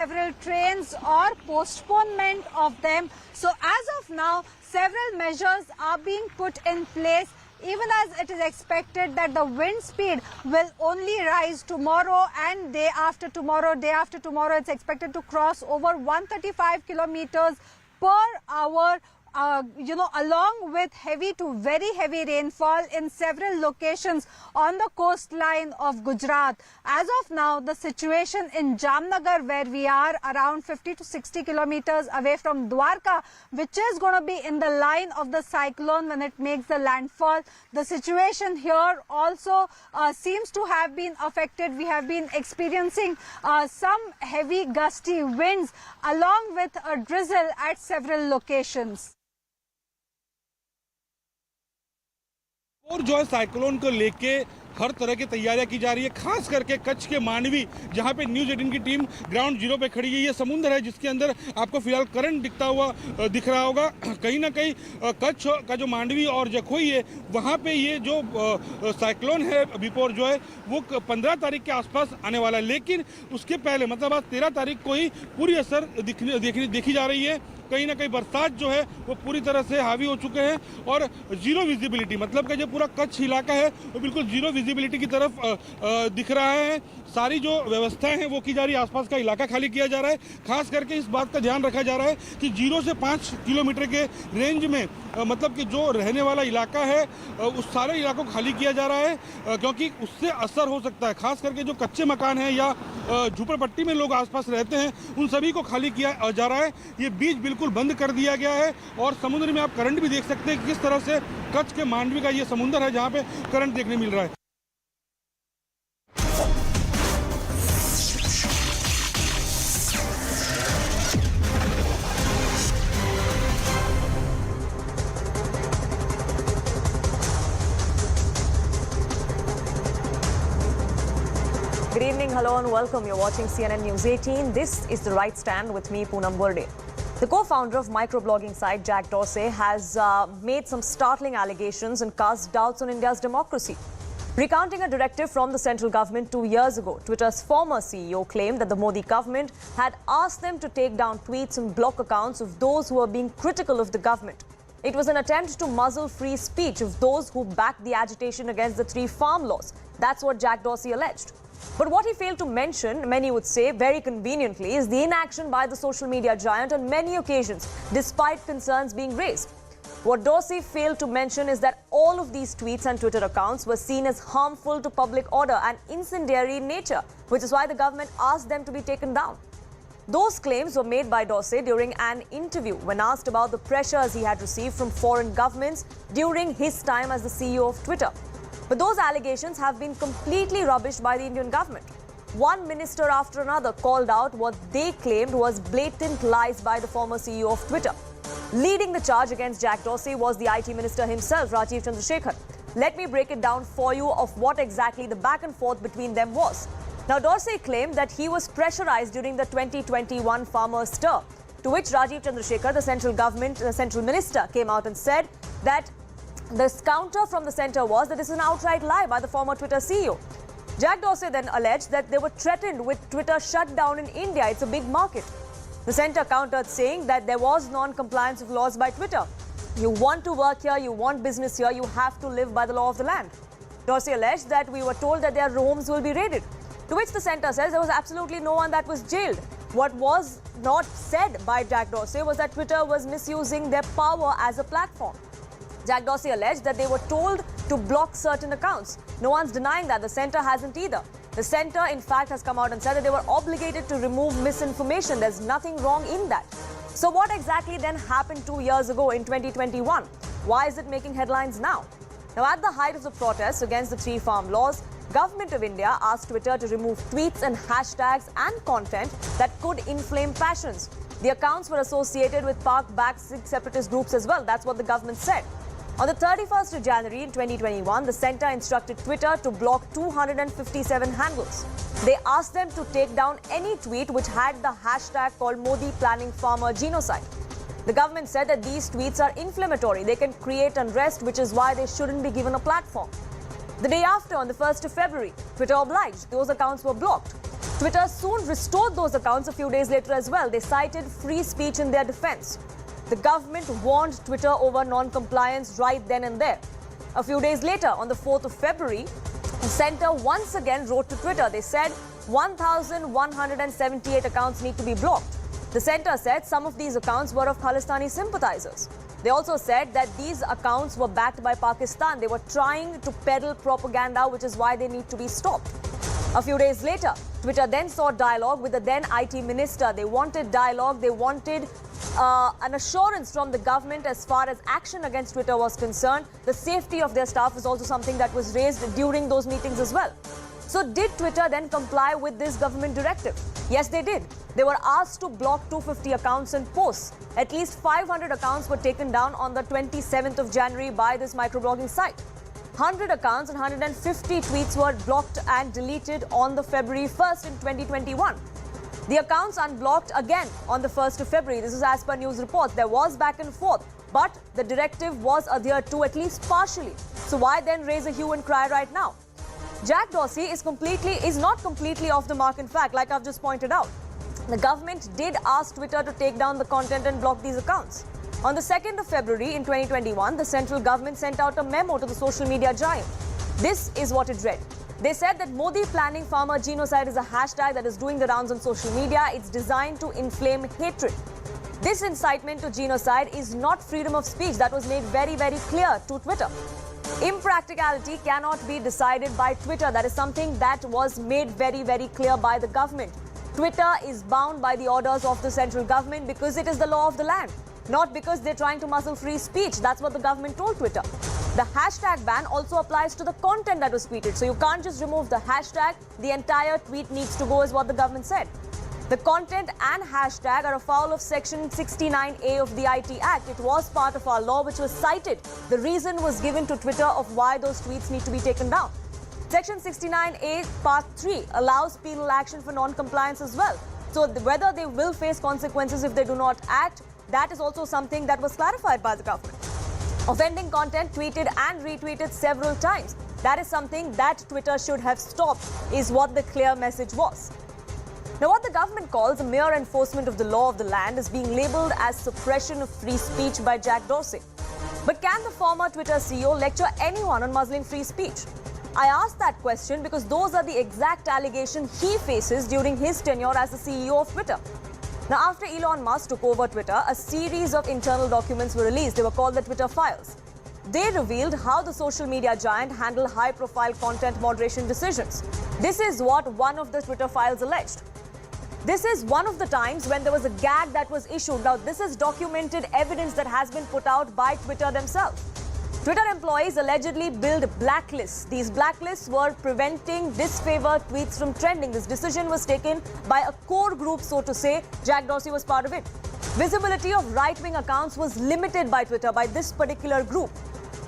several trains or postponement of them. So as of now, several measures are being put in place, even as it is expected that the wind speed will only rise tomorrow and day after tomorrow. Day after tomorrow, it's expected to cross over 135 kilometers per hour. Along with heavy to very heavy rainfall in several locations on the coastline of Gujarat. As of now, the situation in Jamnagar, where we are around 50 to 60 kilometers away from Dwarka, which is going to be in the line of the cyclone when it makes the landfall. The situation here also seems to have been affected. We have been experiencing some heavy gusty winds along with a drizzle at several locations. और जो है cyclone को लेके हर तरह की तैयारियां की जा रही है, खास करके कच्छ के मांडवी, जहां पे न्यूज़ 18 की टीम ग्राउंड जीरो पे खड़ी है। ये समुद्र है जिसके अंदर आपको फिलहाल करंट दिख रहा होगा। कहीं ना कहीं कच्छ का जो मांडवी और जखोई है, वहां पे ये जो साइक्लोन है बिपोर जो है वो 15 तारीख के आसपास आने वाला है, लेकिन उसके पहले मतलब आज 13 तारीख को ही पूरी असर देखी जा रही है। कहीं ना कहीं बरसात जो है वो पूरी तरह से हावी हो चुके हैं और जीरो विजिबिलिटी, मतलब कि जो पूरा कच्छ इलाका है वो बिल्कुल जीरो विजिबिलिटी की तरफ दिख रहा है। सारी जो व्यवस्थाएं हैं वो की जा रही है, आसपास का इलाका खाली किया जा रहा है। खास करके इस बात का ध्यान रखा जा रहा है कि 0 से 5 किलोमीटर के रेंज में मतलब कि जो रहने वाला इलाका है उस सारे इलाकों को खाली किया जा रहा है, क्योंकि उससे असर हो सकता है। खास करके जो कच्चे मकान हैं या झुपड़पट्टी में लोग आसपास रहते हैं, उन सभी को खाली किया जा रहा है। ये बीच बिल्कुल बंद कर दिया गया है और समुद्र में आप करंट भी देख सकते हैं किस तरह से कच्छ के मांडवी का ये समुद्र है जहाँ पे करंट देखने मिल रहा है। Good evening, hello and welcome. You're watching CNN News 18. This is The Right Stand with me, Poonam Burde. The co-founder of microblogging site Jack Dorsey has made some startling allegations and cast doubts on India's democracy. Recounting a directive from the central government 2 years ago, Twitter's former CEO claimed that the Modi government had asked them to take down tweets and block accounts of those who were being critical of the government. It was an attempt to muzzle free speech of those who backed the agitation against the 3 farm laws. That's what Jack Dorsey alleged. But what he failed to mention, many would say very conveniently, is the inaction by the social media giant on many occasions, despite concerns being raised. What Dorsey failed to mention is that all of these tweets and Twitter accounts were seen as harmful to public order and incendiary in nature, which is why the government asked them to be taken down. Those claims were made by Dorsey during an interview when asked about the pressures he had received from foreign governments during his time as the CEO of Twitter. But those allegations have been completely rubbished by the Indian government. One minister after another called out what they claimed was blatant lies by the former CEO of Twitter. Leading the charge against Jack Dorsey was the IT minister himself, Rajeev Chandrasekhar. Let me break it down for you of what exactly the back and forth between them was. Now, Dorsey claimed that he was pressurized during the 2021 farmers' stir, to which Rajeev Chandrasekhar, the central minister, came out and said that the counter from the centre was that this is an outright lie by the former Twitter CEO. Jack Dorsey then alleged that they were threatened with Twitter shut down in India. It's a big market. The centre countered saying that there was non-compliance of laws by Twitter. You want to work here, you want business here, you have to live by the law of the land. Dorsey alleged that we were told that their homes will be raided, to which the centre says there was absolutely no one that was jailed. What was not said by Jack Dorsey was that Twitter was misusing their power as a platform. Jack Dorsey alleged that they were told to block certain accounts. No one's denying that. The centre hasn't either. The centre, in fact, has come out and said that they were obligated to remove misinformation. There's nothing wrong in that. So what exactly then happened 2 years ago in 2021? Why is it making headlines now? Now, at the height of the protests against the 3 farm laws, Government of India asked Twitter to remove tweets and hashtags and content that could inflame passions. The accounts were associated with Pak-backed separatist groups as well. That's what the government said. On the 31st of January in 2021, the centre instructed Twitter to block 257 handles. They asked them to take down any tweet which had the hashtag called Modi planning farmer genocide. The government said that these tweets are inflammatory. They can create unrest, which is why they shouldn't be given a platform. The day after, on the 1st of February, Twitter obliged. Those accounts were blocked. Twitter soon restored those accounts a few days later as well. They cited free speech in their defense. The government warned Twitter over non-compliance right then and there. A few days later, on the 4th of February, the centre once again wrote to Twitter. They said 1,178 accounts need to be blocked. The centre said some of these accounts were of Khalistani sympathisers. They also said that these accounts were backed by Pakistan. They were trying to peddle propaganda, which is why they need to be stopped. A few days later, Twitter then sought dialogue with the then IT minister. They wanted dialogue. They wanted an assurance from the government as far as action against Twitter was concerned. The safety of their staff is also something that was raised during those meetings as well. So did Twitter then comply with this government directive? Yes, they did. They were asked to block 250 accounts and posts. At least 500 accounts were taken down on the 27th of January by this microblogging site. 100 accounts and 150 tweets were blocked and deleted on the February 1st in 2021. The accounts unblocked again on the 1st of February. This is as per news reports. There was back and forth, but the directive was adhered to at least partially. So why then raise a hue and cry right now? Jack Dorsey is not completely off the mark. In fact, like I've just pointed out, the government did ask Twitter to take down the content and block these accounts. On the 2nd of February in 2021, the central government sent out a memo to the social media giant. This is what it read. They said that Modi planning farmer genocide is a hashtag that is doing the rounds on social media. It's designed to inflame hatred. This incitement to genocide is not freedom of speech. That was made very, very clear to Twitter. Impracticality cannot be decided by Twitter. That is something that was made very, very clear by the government. Twitter is bound by the orders of the central government because it is the law of the land, not because they're trying to muzzle free speech. That's what the government told Twitter. The hashtag ban also applies to the content that was tweeted. So you can't just remove the hashtag. The entire tweet needs to go, is what the government said. The content and hashtag are afoul of Section 69A of the IT Act. It was part of our law which was cited. The reason was given to Twitter of why those tweets need to be taken down. Section 69A Part 3 allows penal action for non-compliance as well. So whether they will face consequences if they do not act, that is also something that was clarified by the government. Offending content tweeted and retweeted several times. That is something that Twitter should have stopped, is what the clear message was. Now, what the government calls a mere enforcement of the law of the land is being labelled as suppression of free speech by Jack Dorsey. But can the former Twitter CEO lecture anyone on muzzling free speech? I ask that question because those are the exact allegations he faces during his tenure as the CEO of Twitter. Now, after Elon Musk took over Twitter, a series of internal documents were released. They were called the Twitter Files. They revealed how the social media giant handled high-profile content moderation decisions. This is what one of the Twitter Files alleged. This is one of the times when there was a gag that was issued. Now, this is documented evidence that has been put out by Twitter themselves. Twitter employees allegedly built blacklists. These blacklists were preventing disfavored tweets from trending. This decision was taken by a core group, so to say. Jack Dorsey was part of it. Visibility of right-wing accounts was limited by Twitter, by this particular group.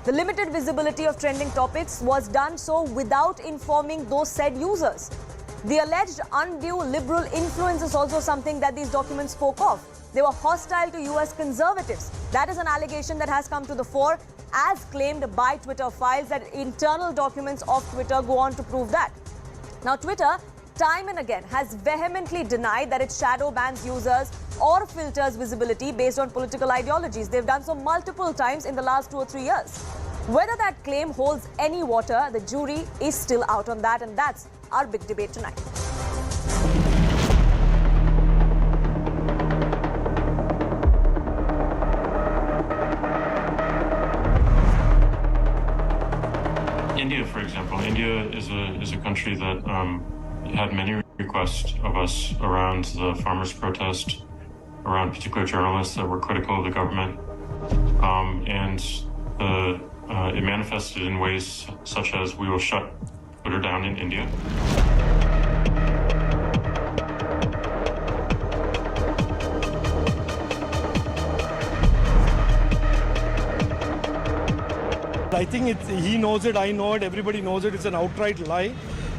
The limited visibility of trending topics was done so without informing those said users. The alleged undue liberal influence is also something that these documents spoke of. They were hostile to US conservatives. That is an allegation that has come to the fore, as claimed by Twitter Files, that internal documents of Twitter go on to prove that. Now, Twitter, time and again, has vehemently denied that it shadow bans users or filters visibility based on political ideologies. They've done so multiple times in the last 2 or 3 years. Whether that claim holds any water, the jury is still out on that, and that's our big debate tonight. India, for example. India is a country that had many requests of us around the farmers' protest, around particular journalists that were critical of the government, it manifested in ways such as we will shut Twitter down in India. I think he knows it, I know it, everybody knows it. It's an outright lie.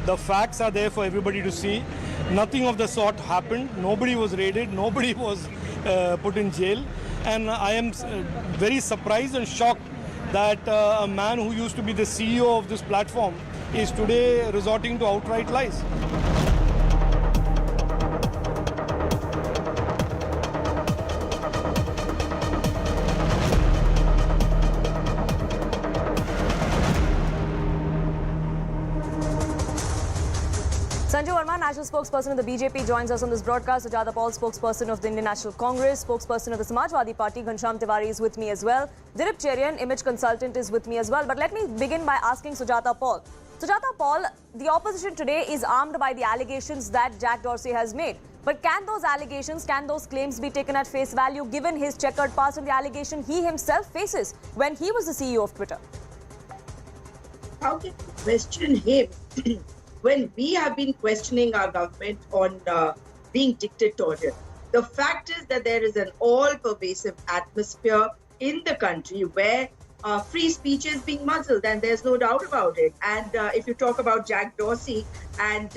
The facts are there for everybody to see. Nothing of the sort happened. Nobody was raided. Nobody was put in jail. And I am very surprised and shocked that a man who used to be the CEO of this platform is today resorting to outright lies. Sanju Verma, national spokesperson of the BJP, joins us on this broadcast. Sujata Paul, spokesperson of the Indian National Congress, spokesperson of the Samajwadi Party, Ghanshyam Tiwari is with me as well. Dilip Cherian, image consultant, is with me as well. But let me begin by asking Sujata Paul. Sujata Paul, the opposition today is armed by the allegations that Jack Dorsey has made. But can those allegations, can those claims be taken at face value given his checkered past and the allegation he himself faces when he was the CEO of Twitter? How can you question him when we have been questioning our government on being dictatorial? The fact is that there is an all-pervasive atmosphere in the country where free speech is being muzzled, and there's no doubt about it. And if you talk about Jack Dorsey and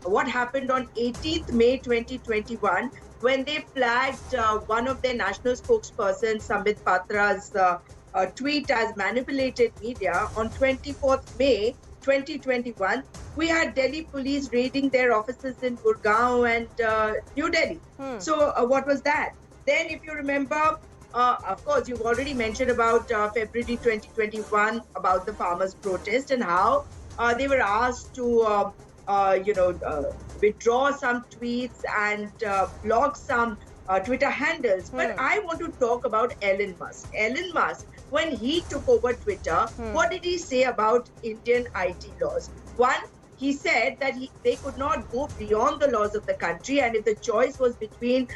what happened on 18th May 2021, when they flagged one of their national spokespersons, Sambit Patra's tweet as manipulated media, on 24th May 2021, we had Delhi police raiding their offices in Gurgaon and New Delhi. So what was that? Then if you remember, of course, you've already mentioned about February 2021, about the farmers' protest and how they were asked to, withdraw some tweets and block some Twitter handles. But I want to talk about Elon Musk. Elon Musk, when he took over Twitter, what did he say about Indian IT laws? One, he said that they could not go beyond the laws of the country, and if the choice was between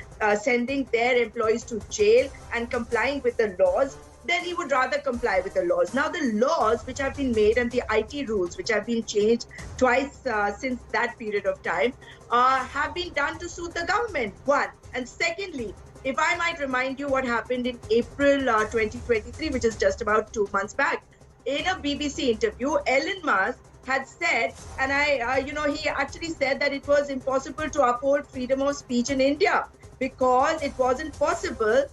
sending their employees to jail and complying with the laws, then he would rather comply with the laws. Now, the laws which have been made and the IT rules which have been changed twice since that period of time have been done to suit the government, one. And secondly, if I might remind you what happened in April 2023, which is just about 2 months back, in a BBC interview, Elon Musk had said, and he actually said that it was impossible to uphold freedom of speech in India because it wasn't possible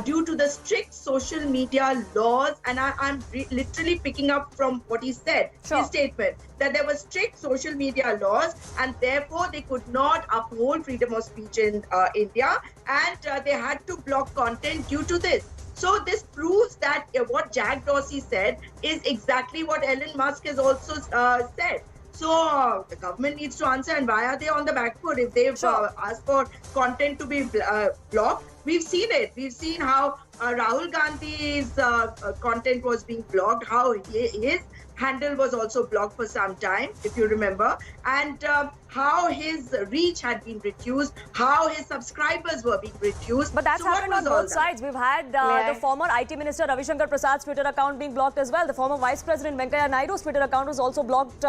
due to the strict social media laws. And I'm literally picking up from what he said, his statement, that there were strict social media laws and therefore they could not uphold freedom of speech in India, and they had to block content due to this. So this proves that what Jack Dorsey said is exactly what Elon Musk has also said. So the government needs to answer, and why are they on the back foot if they've asked for content to be blocked? We've seen it. We've seen how Rahul Gandhi's content was being blocked, how his handle was also blocked for some time, if you remember, and how his reach had been reduced, how his subscribers were being reduced. But that's happened on both sides. We've had the former IT Minister Ravi Shankar Prasad's Twitter account being blocked as well. The former Vice President Venkaiah Naidu's Twitter account was also blocked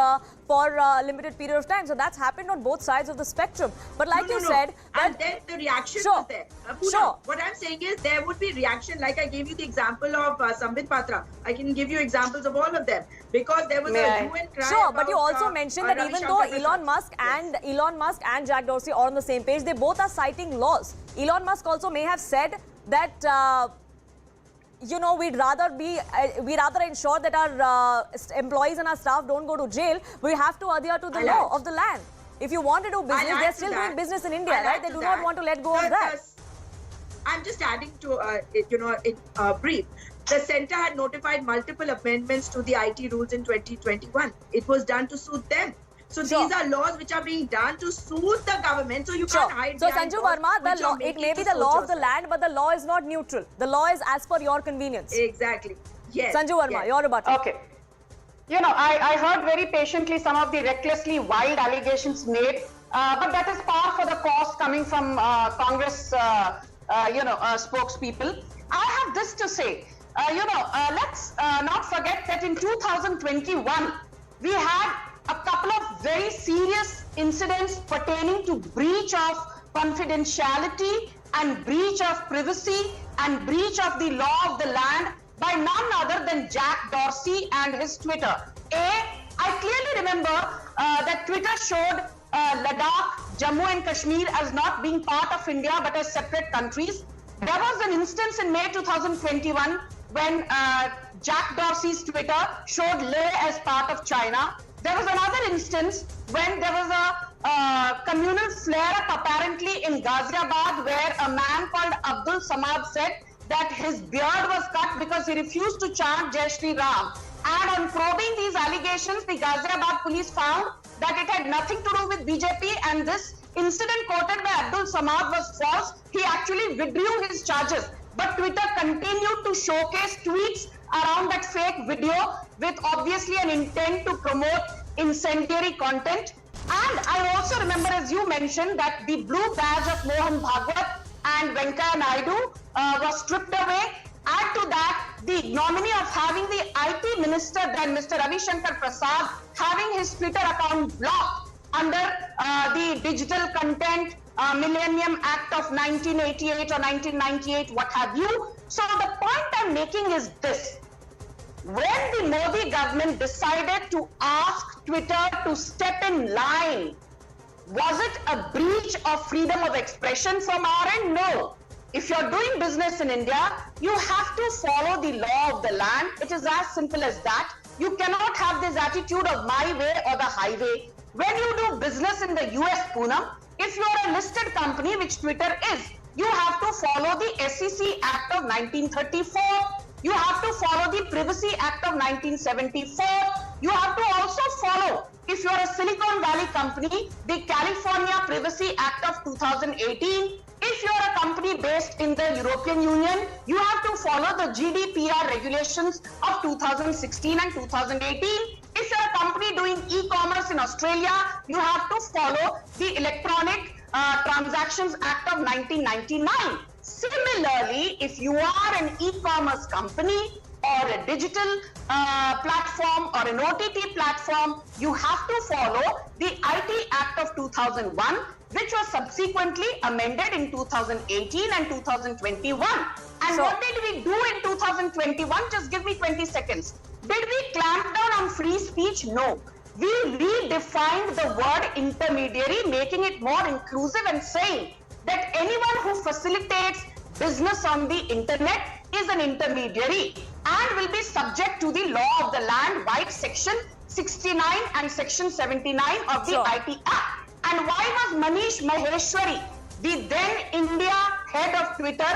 for a limited period of time. So that's happened on both sides of the spectrum. But like you said... And then the reaction was there. Poonam, what I'm saying is there would be reaction, like I gave you the example of Sambit Patra. I can give you examples of all of them. Because there was a hue and cry. Sure, but you also mentioned that even though Elon Musk and Jack Dorsey are on the same page, they both are citing laws. Elon Musk also may have said that we'd rather ensure that our employees and our staff don't go to jail. We have to adhere to the law of the land. If you want to do business, they're still doing business in India, right? They do not want to let go of that. I'm just adding to in brief. The centre had notified multiple amendments to the IT rules in 2021. It was done to suit them. So these are laws which are being done to suit the government. So you can't hide. So Sanju Verma, the law, it may be the law of the land, but the law is not neutral. The law is as per your convenience. Exactly. Yes. Sanju Verma, your rebuttal. Okay. I heard very patiently some of the recklessly wild allegations made, but that is par for the course coming from Congress, spokespeople. I have this to say. Let's not forget that in 2021, we had a couple of very serious incidents pertaining to breach of confidentiality and breach of privacy and breach of the law of the land by none other than Jack Dorsey and his Twitter. I clearly remember that Twitter showed Ladakh, Jammu and Kashmir as not being part of India but as separate countries. There was an instance in May 2021 when Jack Dorsey's Twitter showed Leh as part of China. There was another instance when there was a communal flare-up apparently in Ghaziabad where a man called Abdul Samad said that his beard was cut because he refused to chant Jai Shri Ram And on probing these allegations, the Ghaziabad police found that it had nothing to do with BJP, and this incident quoted by Abdul Samad was false. He actually withdrew his charges. But Twitter continued to showcase tweets around that fake video with obviously an intent to promote incendiary content. And I also remember, as you mentioned, that the blue badge of Mohan Bhagwat and Venkaiah Naidu was stripped away. Add to that the ignominy of having the IT minister, then Mr. Ravi Shankar Prasad, having his Twitter account blocked under the Digital Content Millennium Act of 1988 or 1998, what have you. So the point I'm making is this. When the Modi government decided to ask Twitter to step in line, was it a breach of freedom of expression from our end? No. If you're doing business in India, you have to follow the law of the land. It is as simple as that. You cannot have this attitude of my way or the highway. When you do business in the US, Poonam, if you are a listed company, which Twitter is, you have to follow the SEC Act of 1934. You have to follow the Privacy Act of 1974. You have to also follow, if you are a Silicon Valley company, the California Privacy Act of 2018. If you are a company based in the European Union, you have to follow the GDPR regulations of 2016 and 2018. If you are a company doing e-commerce in Australia, you have to follow the Electronic Transactions Act of 1999. Similarly, if you are an e-commerce company or a digital platform or an OTT platform, you have to follow the IT Act of 2001, which was subsequently amended in 2018 and 2021. And what did we do in 2021? Just give me 20 seconds. Did we clamp down on free speech? No. We redefined the word intermediary, making it more inclusive and saying that anyone who facilitates business on the internet is an intermediary and will be subject to the law of the land by Section 69 and Section 79 of the IT Act. And why was Manish Maheshwari, the then India head of Twitter,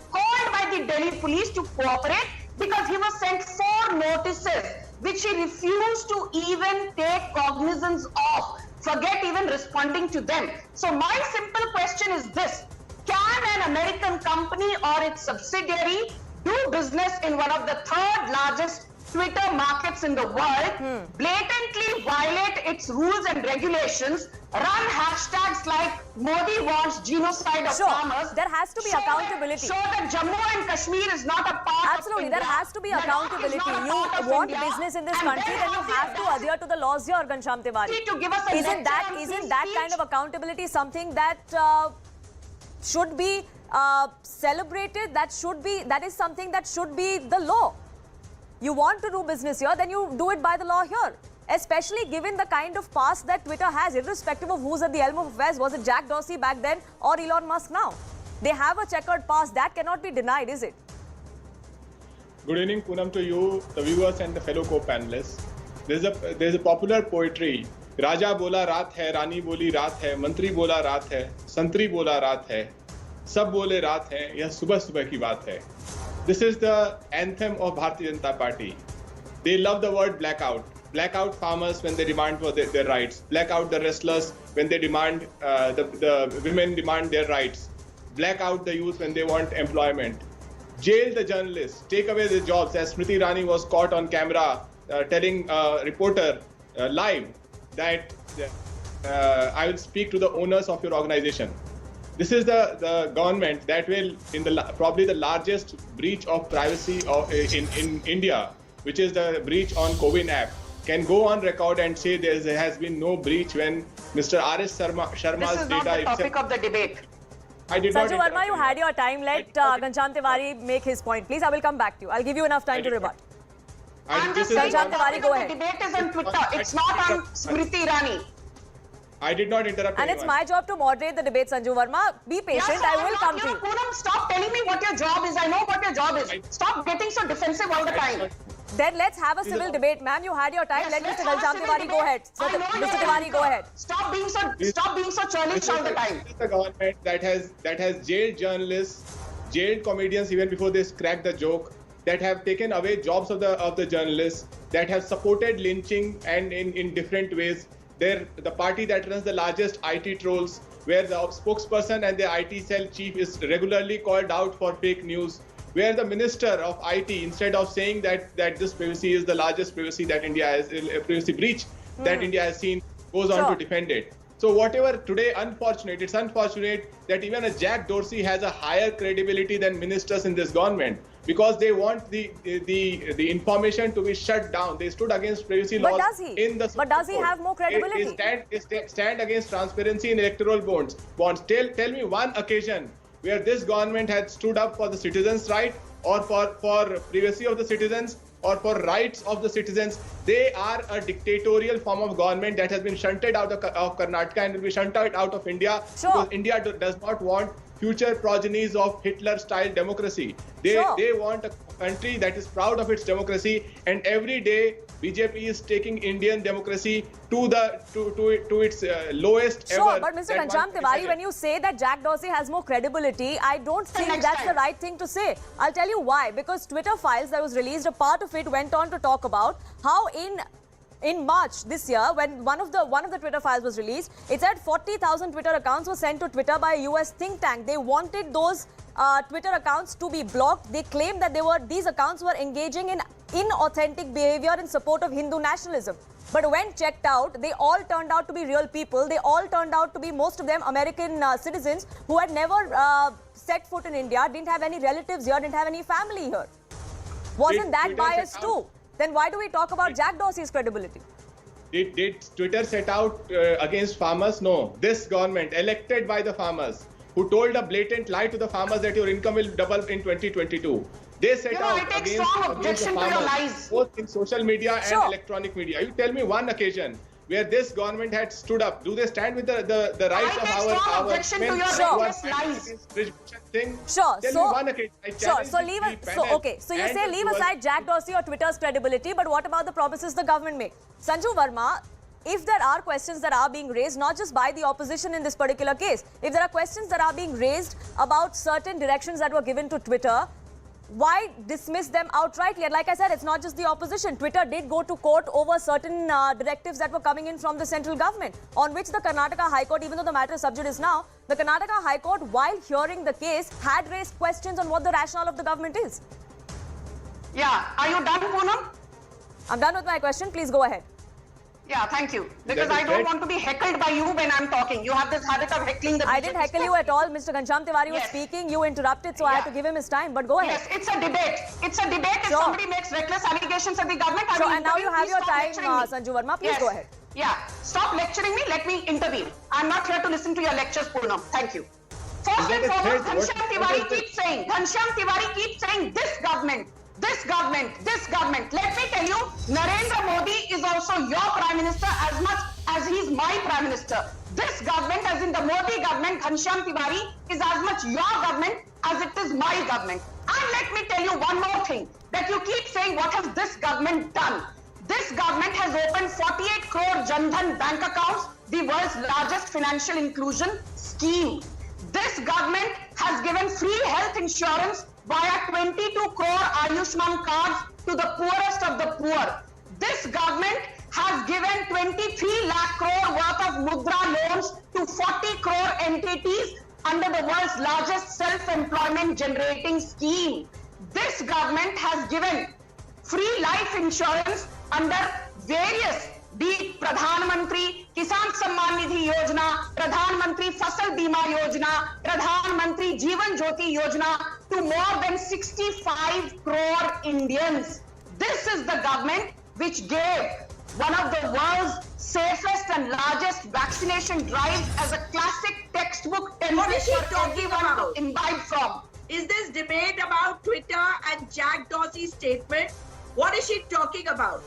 called by the Delhi police to cooperate? Because he was sent 4 notices which he refused to even take cognizance of, forget even responding to them. So my simple question is this: can an American company or its subsidiary do business in one of the 3rd largest Twitter markets in the world, blatantly violate its rules and regulations, run hashtags like Modi wants genocide of farmers? There has to be accountability. Show that Jammu and Kashmir is not a part Absolutely, of India. there has to be accountability. You want business in this country, then you have to adhere to the laws here, Ghanshyam Tiwari. To give us a Isn't that kind of accountability something that should be celebrated? That is something that should be the law. You want to do business here, then you do it by the law here. Especially given the kind of past that Twitter has, irrespective of who's at the helm of affairs. Was it Jack Dorsey back then or Elon Musk now? They have a checkered past. That cannot be denied, is it? Good evening, Poonam, to you, the viewers and the fellow co-panelists. There's a popular poetry. Raja bola raat hai, Rani boli raat hai, Mantri bola raat hai, Santri bola raat hai, sab bole raat hai, yah subah subah ki baat hai. This is the anthem of Bharatiya Janata Party. They love the word blackout. Blackout farmers when they demand for their rights. Blackout the wrestlers when they demand, the women demand their rights. Blackout the youth when they want employment. Jail the journalists. Take away the jobs. As Smriti Irani was caught on camera telling a reporter live that I will speak to the owners of your organization. This is the government that will, in probably the largest breach of privacy in India, which is the breach on CoWIN app, can go on record and say there has been no breach when Mr. R.S. Sharma's data... This is not the topic of the debate. I did not Sanju Verma, you had your time. Let Ghanshyam Tiwari make his point. Please, I will come back to you. I'll give you enough time to rebut. I'm just saying the topic of the debate is on Twitter. It's not on Smriti Irani. I did not interrupt And anyone. it's my job to moderate the debate, Sanju Verma. Be patient, I will come to you. Poonam, stop telling me what your job is. I know what your job is. Stop getting so defensive all the time. Then let's have a civil debate, ma'am. You had your time. Yes, Let let's Mr. have a Ghanshyam civil Tiwari debate. go ahead. I know Mr. you're Tiwari, go ahead. Stop being so churlish all the time. This is the government that has jailed journalists, jailed comedians even before they crack the joke, that have taken away jobs of the journalists, that have supported lynching and in different ways. They're the party that runs the largest IT trolls, where the spokesperson and the IT cell chief is regularly called out for fake news, where the minister of IT, instead of saying that this privacy is the largest privacy that India has, privacy breach that India has seen, goes on to defend it. So whatever today, it's unfortunate that even a Jack Dorsey has a higher credibility than ministers in this government, because they want the information to be shut down. They stood against privacy laws in the But does he have more credibility? Stand against transparency in electoral bonds. Tell me one occasion where this government had stood up for the citizens' right, or for privacy of the citizens, or for rights of the citizens. They are a dictatorial form of government that has been shunted out of Karnataka and will be shunted out of India, because India does not want future progenies of Hitler-style democracy. They want a country that is proud of its democracy, and every day BJP is taking Indian democracy to its lowest ever. Sure, but Mr. Ghanshyam Tiwari, when you say that Jack Dorsey has more credibility, I don't think that's the right thing to say. I'll tell you why. Because Twitter files that was released, a part of it went on to talk about how in March this year, when one of the Twitter files was released, it said 40,000 Twitter accounts were sent to Twitter by a US think tank. They wanted those Twitter accounts to be blocked. They claimed that these accounts were engaging in inauthentic behavior in support of Hindu nationalism. But when checked out, they all turned out to be real people. They all turned out to be, most of them, American citizens who had never set foot in India, didn't have any relatives here, didn't have any family here. Wasn't that biased too? Then why do we talk about Jack Dorsey's credibility? Did Twitter set out against farmers? No. This government, elected by the farmers, who told a blatant lie to the farmers that your income will double in 2022. They set out against the farmers, both in social media and electronic media. You tell me one occasion where this government had stood up. Do they stand with the rights of our objection to your reckless lies. Thing? Sure. Tell me one occasion. So you say leave aside Jack Dorsey or Twitter's credibility, but what about the promises the government made? Sanju Verma, if there are questions that are being raised, not just by the opposition in this particular case, if there are questions that are being raised about certain directions that were given to Twitter, why dismiss them outrightly? And like I said, it's not just the opposition. Twitter did go to court over certain directives that were coming in from the central government, on which the Karnataka High Court, even though the matter is sub judice now, the Karnataka High Court, while hearing the case, had raised questions on what the rationale of the government is. Yeah. Are you done, Poonam? I'm done with my question. Please go ahead. Yeah, thank you. Because I don't want to be heckled by you when I'm talking. You have this habit of heckling the I didn't heckle you at all. Mr. Ghanshyam Tiwari was speaking. You interrupted, so I had to give him his time. But go ahead. Yes, it's a debate. It's a debate. If somebody makes reckless allegations at the government, I will and now you have your time, Sanju Verma. Please go ahead. Yeah. Stop lecturing me. Let me intervene. I'm not here to listen to your lectures, Poonam. Thank you. First and foremost, Ghanshyam Tiwari keeps saying this government. This government. Let me tell you, Narendra Modi is also your Prime Minister as much as he is my Prime Minister. This government, as in the Modi government, Ghanshyam Tiwari, is as much your government as it is my government. And let me tell you one more thing, that you keep saying, what has this government done? This government has opened 48 crore Jan Dhan bank accounts, the world's largest financial inclusion scheme. This government has given free health insurance via 22 crore Ayushman cards to the poorest of the poor. This government has given 23 lakh crore worth of mudra loans to 40 crore entities under the world's largest self-employment generating scheme. This government has given free life insurance under various, be it Pradhan Mantri Kisan Samman Nidhi Yojana, Pradhan Mantri Fasal Bima Yojana, Pradhan Mantri Jeevan Jyoti Yojana, to more than 65 crore Indians. This is the government which gave one of the world's safest and largest vaccination drives as a classic textbook template for everyone to imbibe from. Is this debate about Twitter and Jack Dorsey's statement? What is she talking about?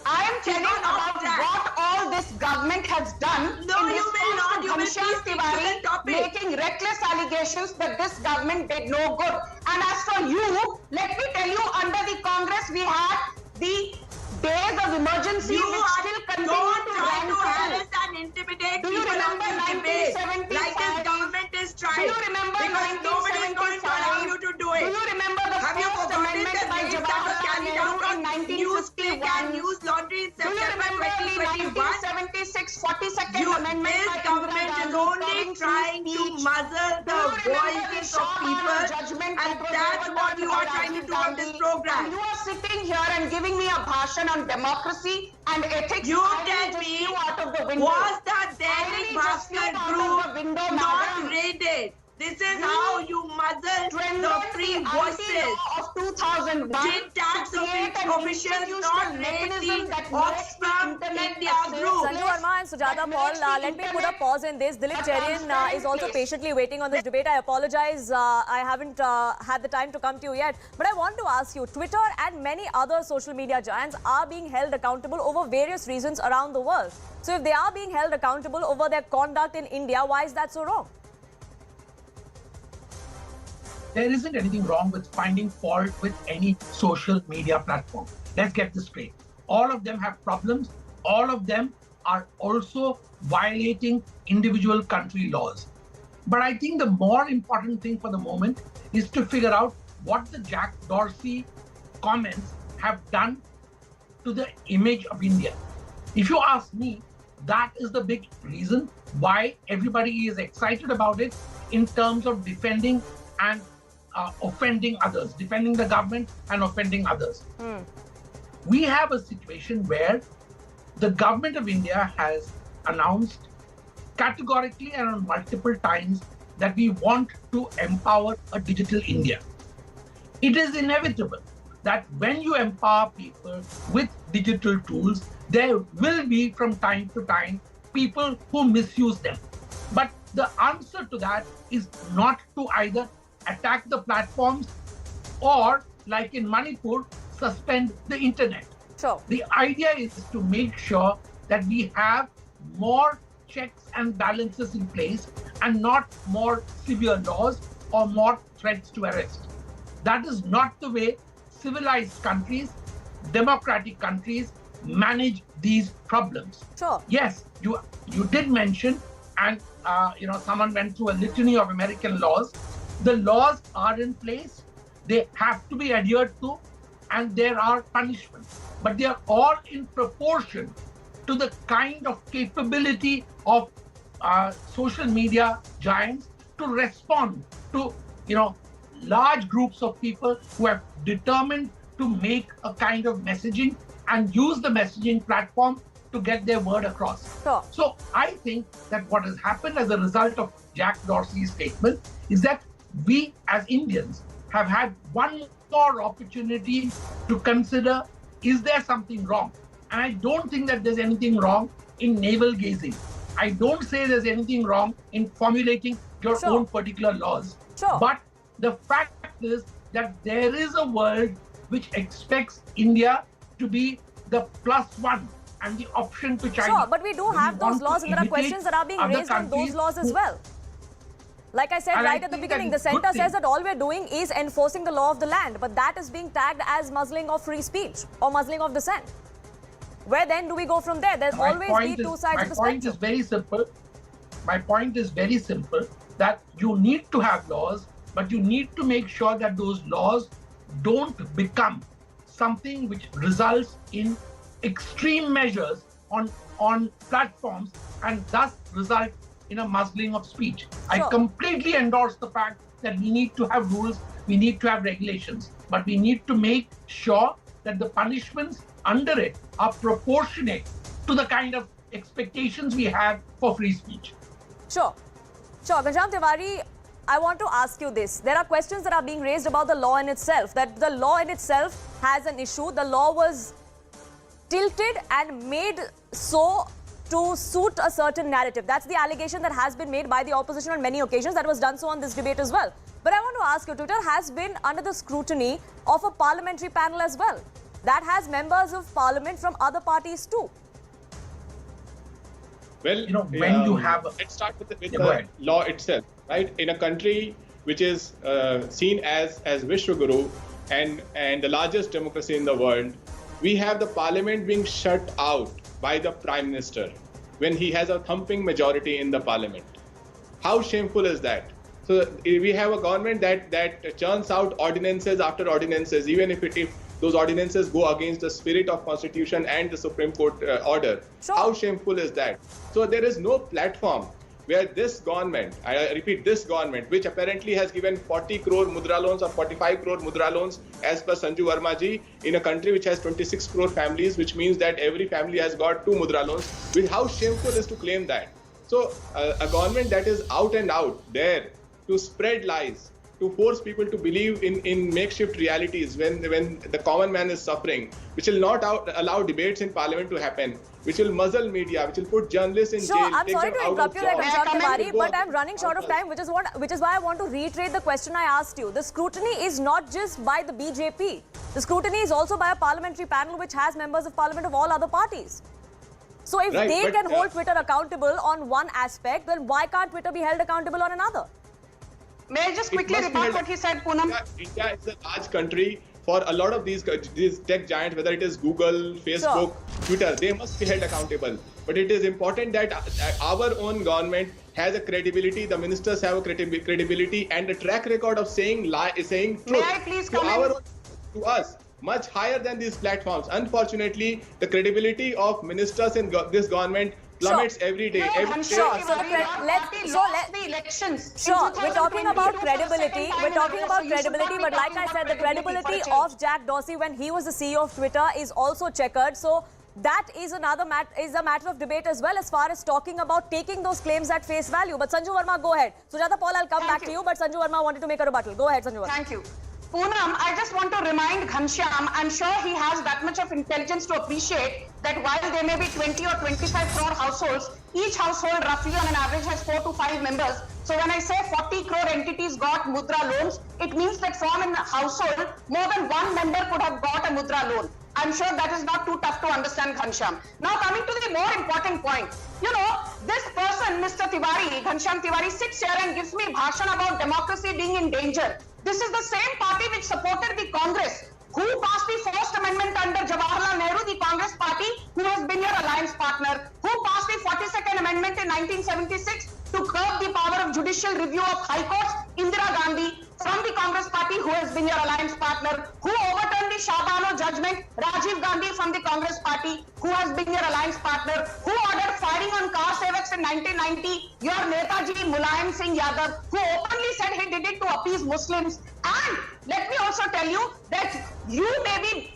I am telling about what all this government has done. No, you will not. You will please stick to the topic. Making reckless allegations that this government did no good. And as for you, let me tell you, under the Congress we had the days of emergency which still continue to harass and intimidate. Do you remember 1975? Like this government is trying. Do you remember because nobody is going to allow you to do it. Do you remember the first amendment by Jawaharlal Nehru in 1951? news laundry in Do you September remember the 2021? 1976 42nd Amendment This by government Indira is Gandhi only covering free trying to speech? muzzle Do the you remember the voices of Shah people, judgment and that was that's what overturned you by are trying to Rajeev do on this Gandhi? program. And you are sitting here and giving me a bhashan on democracy and ethics. You I tell really just me, flew out of the window. was the I Dainik really just flew Bhaskar out group of the window, not madam. raided? This is We how you muzzle the free voices. Anti-law of 2001 Did tax to create an officials not institutional raid mechanism the that makes the Oxfam internet India a safe group? Sanju Verma and Sujata Paul, let me put a pause in this. Dilip Cherian is also patiently waiting on this debate. I apologize, I haven't had the time to come to you yet. But I want to ask you, Twitter and many other social media giants are being held accountable over various reasons around the world. So if they are being held accountable over their conduct in India, why is that so wrong? There isn't anything wrong with finding fault with any social media platform. Let's get this straight. All of them have problems. All of them are also violating individual country laws. But I think the more important thing for the moment is to figure out what the Jack Dorsey comments have done to the image of India. If you ask me, that is the big reason why everybody is excited about it in terms of defending and offending others, defending the government and offending others. We have a situation where the government of India has announced categorically and on multiple times that we want to empower a digital India. It is inevitable that when you empower people with digital tools, there will be from time to time people who misuse them. But the answer to that is not to either attack the platforms or, like in Manipur, suspend the internet. Sure. The idea is to make sure that we have more checks and balances in place and not more severe laws or more threats to arrest. That is not the way civilized countries, democratic countries manage these problems. Sure. Yes, you did mention, and someone went through a litany of American laws. The laws are in place, they have to be adhered to, and there are punishments. But they are all in proportion to the kind of capability of social media giants to respond to, large groups of people who have determined to make a kind of messaging and use the messaging platform to get their word across. Sure. So I think that what has happened as a result of Jack Dorsey's statement is that we as Indians have had one more opportunity to consider, is there something wrong? And I don't think that there's anything wrong in navel gazing. I don't say there's anything wrong in formulating your Sure. own particular laws. Sure. But the fact is that there is a world which expects India to be the +1 and the option to China. Sure, but we do have We those want to laws and there are imitate questions that are being other raised on those countries laws as who- well. Like I said And I right at the think beginning, the that is a centre good says thing. that all we're doing is enforcing the law of the land, but that is being tagged as muzzling of free speech or muzzling of dissent. Where then do we go from there? There's always be two sides of the My point spectrum. is very simple. My point is very simple, that you need to have laws, but you need to make sure that those laws don't become something which results in extreme measures on platforms and thus result in a muzzling of speech. I Sure. completely endorse the fact that we need to have rules, we need to have regulations, but we need to make sure that the punishments under it are proportionate to the kind of expectations we have for free speech. Sure. Sure. Ghanshyam Tiwari, I want to ask you this. There are questions that are being raised about the law in itself, that the law in itself has an issue. The law was tilted and made so to suit a certain narrative. That's the allegation that has been made by the opposition on many occasions. That was done so on this debate as well. But I want to ask you, Twitter has been under the scrutiny of a parliamentary panel as well. That has members of parliament from other parties too. Well, when you have let's start with go the ahead. law itself, right? In a country which is seen as Vishwaguru and the largest democracy in the world, we have the parliament being shut out by the prime minister when he has a thumping majority in the parliament. How shameful is that? So we have a government that churns out ordinances after ordinances, even if those ordinances go against the spirit of Constitution and the Supreme Court order. Sure. How shameful is that? So there is no platform where this government, I repeat, this government, which apparently has given 40 crore mudra loans or 45 crore mudra loans as per Sanju Verma ji, in a country which has 26 crore families, which means that every family has got 2 mudra loans. How shameful is to claim that? So a government that is out and out there to spread lies, to force people to believe in makeshift realities when the common man is suffering, which will not allow debates in parliament to happen, which will muzzle media, which will put journalists in jail. I'm sorry to interrupt you, Ghanshyam but I'm running short of time, which is why I want to reiterate the question I asked you. The scrutiny is not just by the BJP. The scrutiny is also by a parliamentary panel which has members of parliament of all other parties. So if they can hold Twitter accountable on one aspect, then why can't Twitter be held accountable on another? May I just quickly rebut what he said, Poonam? India is a large country. For a lot of these tech giants, whether it is Google, Facebook, Twitter, they must be held accountable. But it is important that our own government has a credibility, the ministers have a credibility and a track record of saying truth. May I please come To us, much higher than these platforms. Unfortunately, the credibility of ministers in this government plummets every day. Sure. We're talking about credibility. But like I said, the credibility of Jack Dorsey when he was the CEO of Twitter is also checkered. So that is a matter of debate as well, as far as talking about taking those claims at face value. But Sanju Verma, go ahead. Sujata Paul, I'll come back to you. But Sanju Verma wanted to make a rebuttal. Go ahead, Sanju Verma. Thank you. Poonam, I just want to remind Ghanshyam, I'm sure he has that much of intelligence to appreciate that while there may be 20 or 25 crore households, each household roughly on an average has 4 to 5 members. So when I say 40 crore entities got mudra loans, it means that from a household, more than one member could have got a mudra loan. I'm sure that is not too tough to understand, Ghanshyam. Now coming to the more important point, you know, this person, Mr. Tiwari, Ghanshyam Tiwari, sits here and gives me bhashan about democracy being in danger. This is the same party which supported the Congress, who passed the First Amendment under Jawaharlal Nehru, the Congress party, who has been your alliance partner, who passed the 42nd Amendment in 1976 to curb the power of judicial review of high courts, Indira Gandhi, from the Congress party, who has been your alliance partner, who overturned the Shah Bano judgment, Rajiv Gandhi from the Congress party, who has been your alliance partner, who ordered firing on car sevaks in 1990, your Netaji Mulayam Singh Yadav, who openly said he did it to appease Muslims. And let me also tell you that you may be,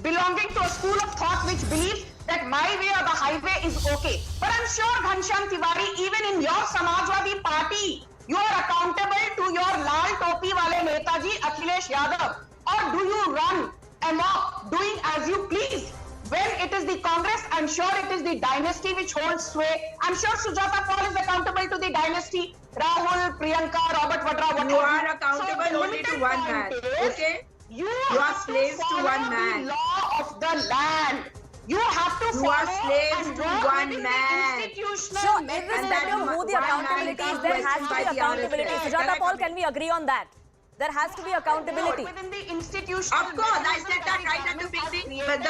belonging to a school of thought which believes that my way or the highway is okay. But I'm sure, Ghanshyam Tiwari, even in your Samajwadi party, you are accountable to your Lal Topi Wale Netaji Akhilesh Yadav. Or do you run amok doing as you please? When it is the Congress, I'm sure it is the dynasty which holds sway. I'm sure Sujata Paul is accountable to the dynasty. Rahul, Priyanka, Robert Vadra, whatever. You are accountable only to one man, okay? You are slaves to one man. The law of the land. You have to You are slaves to one man. So, irrespective of who the accountability is, there has to be accountability. Sujata Paul, can we agree on that? There has to be accountability. Within the institution. Of course, I said that right at the beginning. But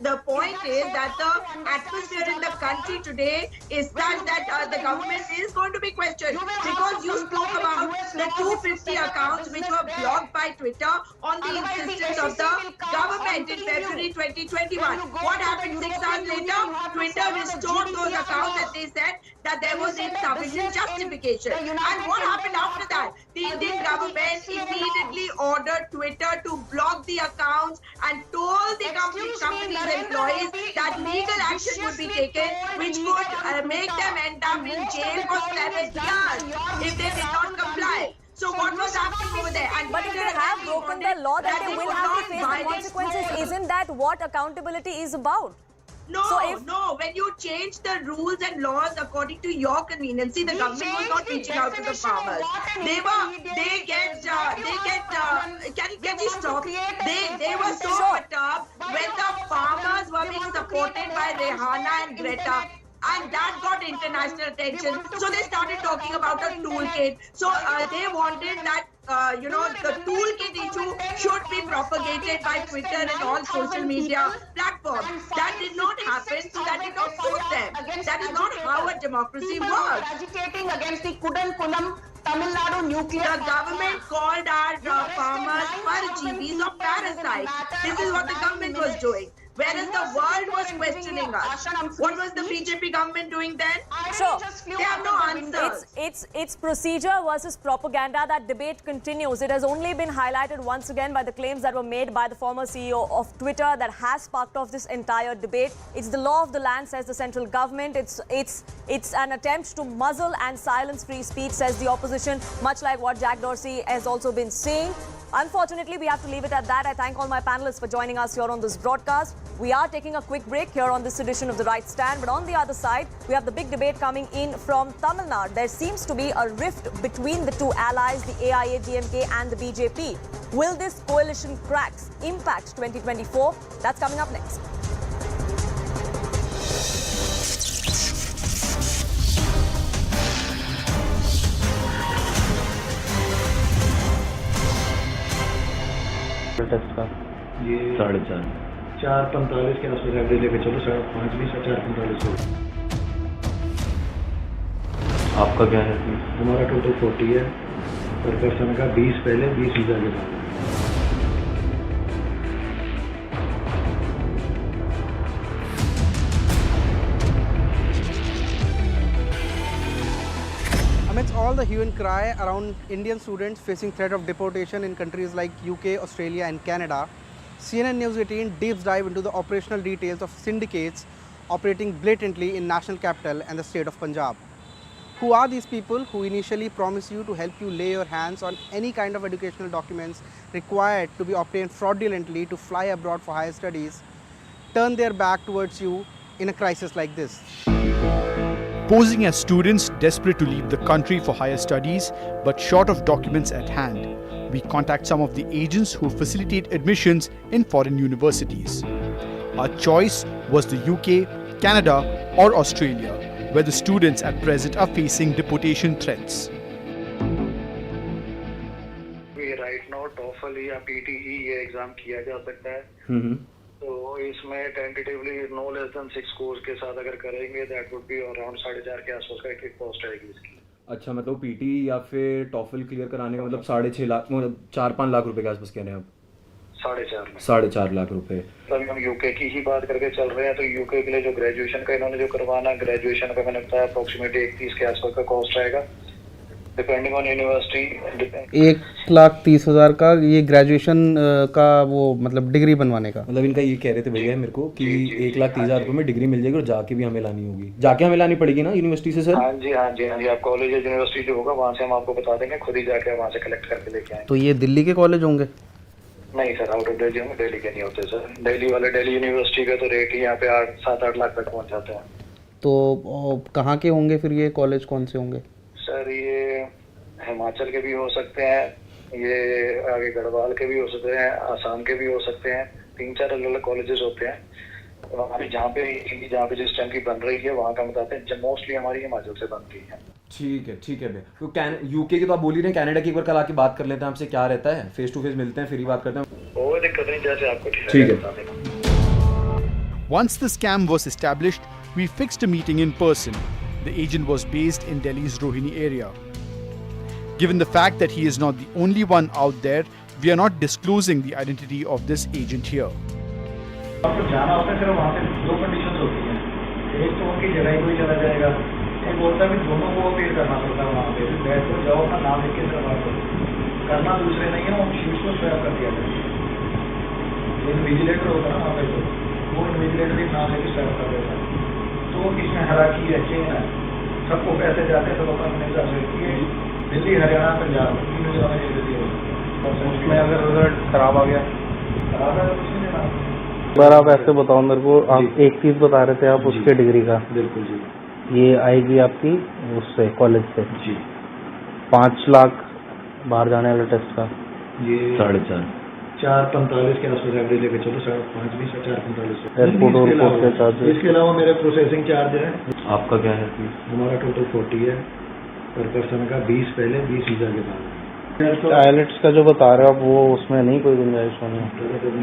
the point is that the atmosphere in the country today is such that the government is going to be questioned, because you spoke about the 250 accounts which were blocked by Twitter on the insistence of the government in February 2021. What happened 6 hours later? Twitter restored those accounts and they said that there was insufficient justification. And what happened after that? The Indian government immediately ordered Twitter to block the accounts and told the company's employees that legal action would be taken, which would make them end up in jail for 7 years if they did not comply. So what was happening over there? But if they have broken the law, then they will have to face the consequences. Isn't that what accountability is about? No, when you change the rules and laws according to your convenience, see, the government was not reaching out to the farmers. They were so perturbed when the farmers were being supported by Rehana and Greta. And that got international attention. So they started talking about a toolkit. So they wanted that, the toolkit issue should be propagated by Twitter and all social media platforms. That did not happen, so that did not suit them. That is not how a democracy works. Agitating against the Kudan Kulam Tamil Nadu nuclear The government called our farmers perjeevis or parasites. This is what the government was doing. Whereas the world was questioning us. What was the BJP government doing then? Sure. They have no answers. It's procedure versus propaganda. That debate continues. It has only been highlighted once again by the claims that were made by the former CEO of Twitter that has sparked off this entire debate. It's the law of the land, says the central government. It's an attempt to muzzle and silence free speech, says the opposition, much like what Jack Dorsey has also been saying. Unfortunately, we have to leave it at that. I thank all my panelists for joining us here on this broadcast. We are taking a quick break here on this edition of The Right Stand. But on the other side, we have the big debate coming in from Tamil Nadu. There seems to be a rift between the two allies, the AIADMK and the BJP. Will this coalition cracks impact 2024? That's coming up next. Test का ये 4:30 4:45 के आसपास average लेके चलो 5:30 भी 4:45 हो। आपका क्या है? हमारा टोटल 40 है पर पर्सन का 20 पहले 20 वीजा के बाद। Amidst all the hue and cry around Indian students facing threat of deportation in countries like UK, Australia and Canada, CNN News 18 deep dive into the operational details of syndicates operating blatantly in national capital and the state of Punjab. Who are these people who initially promise you to help you lay your hands on any kind of educational documents required to be obtained fraudulently to fly abroad for higher studies, turn their back towards you in a crisis like this? Posing as students desperate to leave the country for higher studies but short of documents at hand, we contact some of the agents who facilitate admissions in foreign universities. Our choice was the UK, Canada or Australia, where the students at present are facing deportation threats. Right now TOEFL या PTE ये exam किया जा सकता है। तो इसमें tentatively no less than 6 course के साथ अगर करेंगे दैट वुड बी अराउंड 4.5 के आसपास का एक कॉस्ट आएगी इसकी। अच्छा, मतलब पीटी या फिर टॉफल क्लियर कराने का मतलब 6.5 लाख, मतलब 4-5 लाख रुपए के आसपास कह रहे हैं आप? 4.5 लाख रुपए। अभी हम यूके की ही बात करके चल रहे हैं तो यूके के लिए जो ग्रेजुएशन का इन्होंने जो करवाना, ग्रेजुएशन का मैंने बताया अप्रोक्सीमेटली 1.30 के आसपास का कॉस्ट आएगा डिपेंडिंग ऑन यूनिवर्सिटी। 1,30,000 का ये ग्रेजुएशन का वो मतलब डिग्री बनवाने का। मतलब इनका ये कह रहे थे भैया मेरे को कि 1,30,000 रुपए में डिग्री मिल जाएगी और जाके भी हमें लानी होगी। जाके हमें लानी पड़ेगी ना यूनिवर्सिटी से सर? हाँ जी आप कॉलेज या यूनिवर्सिटी जो होगा वहाँ से हम आपको बता देंगे, खुद ही जाके वहाँ से कलेक्ट करके लेके आएंगे। तो ये दिल्ली के कॉलेज होंगे? नहीं सर, आउट ऑफ दिल्ली होंगे, दिल्ली के नहीं होते सर। दिल्ली वाले दिल्ली यूनिवर्सिटी का तो रेट ही यहाँ पे 7-8 लाख तक पहुँच जाते हैं। तो कहाँ के होंगे फिर ये कॉलेज, कौन से होंगे? सर ये हिमाचल के भी हो सकते हैं, ये आगे गढ़वाल के भी हो सकते हैं, आसाम के भी हो सकते हैं। 3-4 अलग-अलग कॉलेजेस होते हैं वहाँ पे जहाँ पे जिस टाइम की बन रही है वहाँ का बताते हैं। मोस्टली हमारी हिमाचल से बनती है। ठीक है भैया। तो यूके की तो आप बोल ही रहे हैं, कनाडा की एक बार कल आके बात कर लेते हैं आपसे, क्या रहता है, फेस टू फेस मिलते हैं फिर ही बात करते हैं। कोई दिक्कत नहीं, जैसे आपको ठीक है। Once the scam was established, we fixed a meeting in person. The agent was based in Delhi's Rohini area. Given the fact that he is not the only one out there, we are not disclosing the identity of this agent here. आपको जाना होता है, फिर वहाँ पे 2 conditions होती हैं। एक तो उनकी जगह ही कोई चला जाएगा, एक बोलता है कि दोनों को अपील करना पड़ता है वहाँ पे। बैठ कर जाओ, अपना नाम लिख के करवा दो। करना दूसरे नहीं है, उन शीट्स को स्वैप कर दिया जाए। इन्विजिलेटर होता है ना वहाँ पे, तो वो इन्विजिलेटर ही नाम लेके स्वैप कर देता है। तो इसमें हायरार्की है, चेन है, सबको पैसे जाते हैं, सब अपने हिसाब से। दिल्ली, हरियाणा, पंजाब 3 जगह में दिल्ली है। उसमें अगर रिजल्ट खराब आ गया तो कुछ नहीं देना। सर आप ऐसे बताओ मेरे को, आप एक चीज़ बता रहे थे आप उसके डिग्री का। बिल्कुल जी। ये आएगी आपकी उससे कॉलेज से जी। 5 लाख बाहर जाने वाले टेस्ट का ये 4.45 के आसपास एवरेज लेके चलो, 5:30 से 4:45। एयरपोर्ट और पोर्ट के चार्जेस, इसके अलावा मेरे प्रोसेसिंग चार्ज है। आपका क्या है? हमारा टोटल 40 है पर पर्सन का 20 पहले 20 वीजा के बाद। आइलेट्स का जो बता रहे हो आप वो उसमें नहीं कोई गुंजाइश होनी?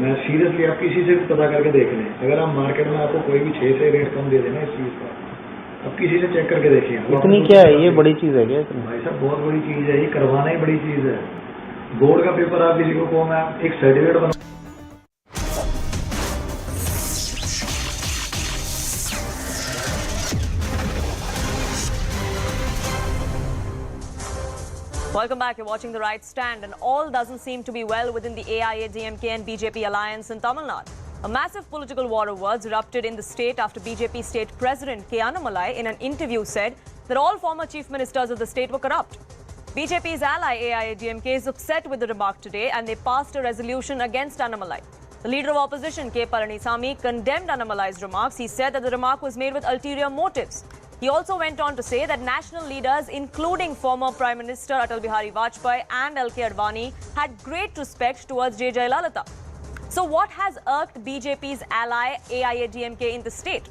मैं सीरियसली आप किसी से पता करके देख लें, अगर आप मार्केट में आपको कोई भी 6 से रेट कम दे देना इस चीज़ का अब किसी से चेक करके देखिए। इतनी क्या है, ये बड़ी चीज़ है क्या? भाई साहब बहुत बड़ी चीज़ है, ये करवाना ही बड़ी चीज़ है। बोर्ड का पेपर आप किसी को कहो मैं एक सर्टिफिकेट बना। Welcome back. You're watching The Right Stand, and all doesn't seem to be well within the AIA-DMK and BJP alliance in Tamil Nadu. A massive political war of words erupted in the state after BJP state president K. Annamalai in an interview said that all former chief ministers of the state were corrupt. BJP's ally AIA-DMK is upset with the remark today, and they passed a resolution against Annamalai. The leader of opposition K. Palanisamy condemned Annamalai's remarks. He said that the remark was made with ulterior motives. He also went on to say that national leaders, including former Prime Minister Atal Bihari Vajpayee and L.K. Advani, had great respect towards J. Jayalalitha. So what has irked BJP's ally AIA-DMK in the state?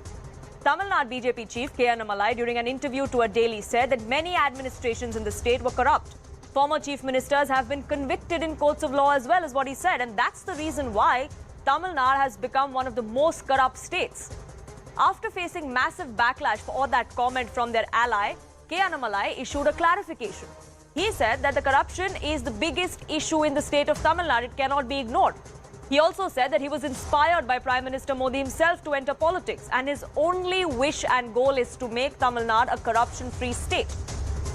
Tamil Nadu BJP chief K. Annamalai, during an interview to a daily, said that many administrations in the state were corrupt. Former chief ministers have been convicted in courts of law as well, is what he said, and that's the reason why Tamil Nadu has become one of the most corrupt states. After facing massive backlash for that comment from their ally, K. Annamalai issued a clarification. He said that the corruption is the biggest issue in the state of Tamil Nadu. It cannot be ignored. He also said that he was inspired by Prime Minister Modi himself to enter politics, and his only wish and goal is to make Tamil Nadu a corruption-free state.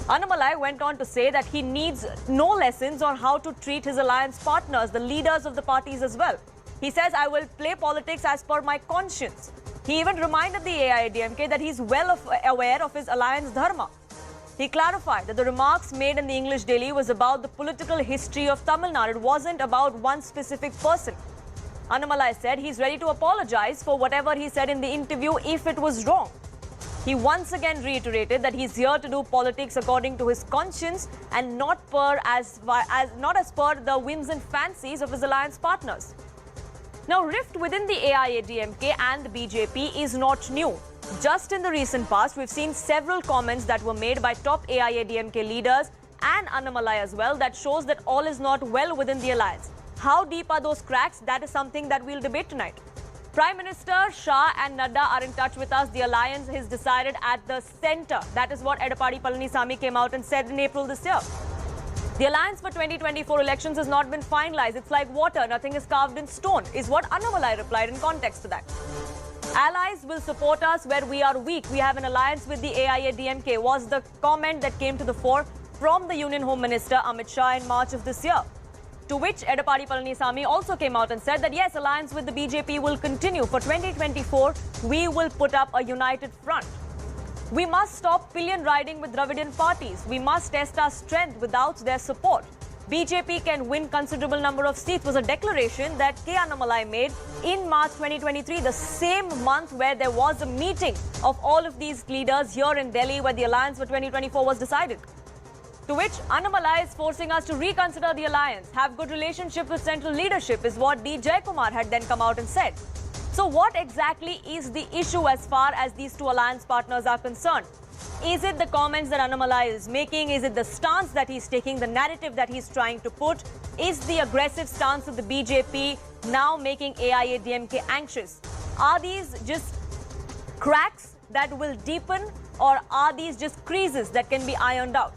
Annamalai went on to say that he needs no lessons on how to treat his alliance partners, the leaders of the parties as well. He says, I will play politics as per my conscience. He even reminded the AIA-DMK that he's well aware of his alliance dharma. He clarified that the remarks made in the English Daily was about the political history of Tamil Nadu. It wasn't about one specific person. Annamalai said he's ready to apologize for whatever he said in the interview if it was wrong. He once again reiterated that he's here to do politics according to his conscience and not as per the whims and fancies of his alliance partners. Now, rift within the AIA-DMK and the BJP is not new. Just in the recent past, we've seen several comments that were made by top AIA-DMK leaders and Annamalai as well that shows that all is not well within the alliance. How deep are those cracks? That is something that we'll debate tonight. Prime Minister Shah and Nadda are in touch with us. The alliance is decided at the center. That is what Edapadi Palanisamy came out and said in April this year. The alliance for 2024 elections has not been finalized. It's like water, nothing is carved in stone, is what Annamalai replied in context to that. Allies will support us where we are weak. We have an alliance with the AIA-DMK, was the comment that came to the fore from the Union Home Minister Amit Shah in March of this year. To which Edapadi Palanisamy also came out and said that yes, alliance with the BJP will continue. For 2024, we will put up a united front. We must stop pillion riding with Dravidian parties. We must test our strength without their support. BJP can win considerable number of seats was a declaration that K. Annamalai made in March 2023, the same month where there was a meeting of all of these leaders here in Delhi where the alliance for 2024 was decided. To which Annamalai is forcing us to reconsider the alliance, have good relationship with central leadership is what D. Jaikumar had then come out and said. So what exactly is the issue as far as these two alliance partners are concerned? Is it the comments that Annamalai is making? Is it the stance that he's taking, the narrative that he's trying to put? Is the aggressive stance of the BJP now making AIA-DMK anxious? Are these just cracks that will deepen, or are these just creases that can be ironed out?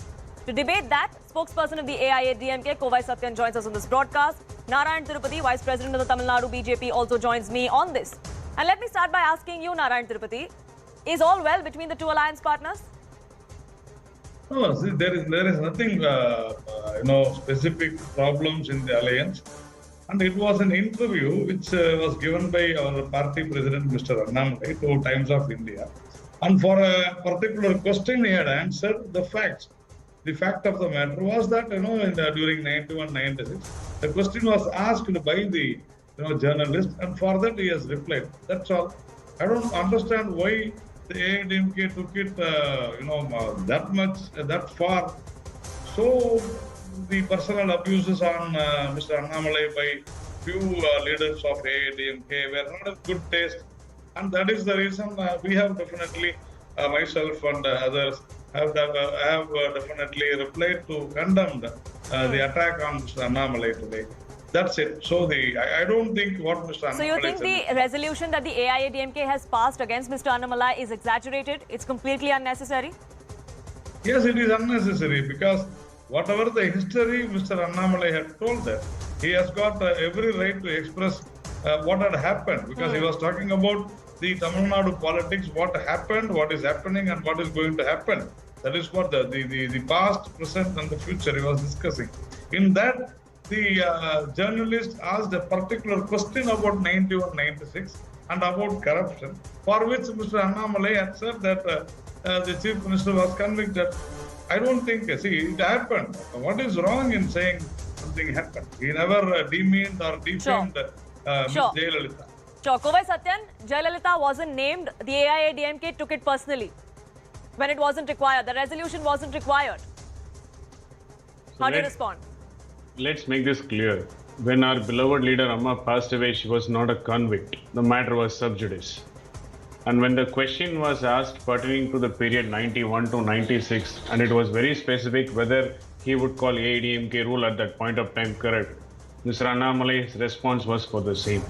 To debate that, spokesperson of the AIA-DMK, Kovai Satyan, joins us on this broadcast. Narayan Tirupati, Vice President of the Tamil Nadu BJP, also joins me on this. And let me start by asking you, Narayan Tirupati, is all well between the two alliance partners? No, see, there is nothing, specific problems in the alliance. And it was an interview which was given by our party president, Mr. Annamalai, to Times of India. And for a particular question, he had answered the facts. The fact of the matter was that, during 91-96, the question was asked by the journalist, and for that he has replied. That's all. I don't understand why the AIA-DMK took it, that far. So the personal abuses on Mr. Annamalai by few leaders of AIA-DMK were not of good taste, and that is the reason we have definitely, myself and others, have definitely replied to condemn the attack on Mr. Annamalai today. That's it. So I don't think what Mr. Annamalai So you think said. the resolution that the AIADMK has passed against Mr. Annamalai is exaggerated? It's completely unnecessary? Yes, it is unnecessary because whatever the history Mr. Annamalai had told that, he has got every right to express what had happened because he was talking about the Tamil Nadu politics, what happened, what is happening and what is going to happen. That is what the past, present and the future he was discussing. In that, the journalist asked a particular question about 91-96 and about corruption, for which Mr. Annamalai had said that the Chief Minister was convicted. I don't think, see, it happened. What is wrong in saying something happened? He never demeaned or defamed Ms. Jayalalitha. Sure. Kovai Satyan, Jayalalitha wasn't named. The AIADMK took it personally when it wasn't required. The resolution wasn't required. How do you respond? Let's make this clear. When our beloved leader Amma passed away, she was not a convict. The matter was sub judice. And when the question was asked pertaining to the period 91 to 96, and it was very specific whether he would call AIADMK rule at that point of time correct, Mr. Annamalai's response was for the same.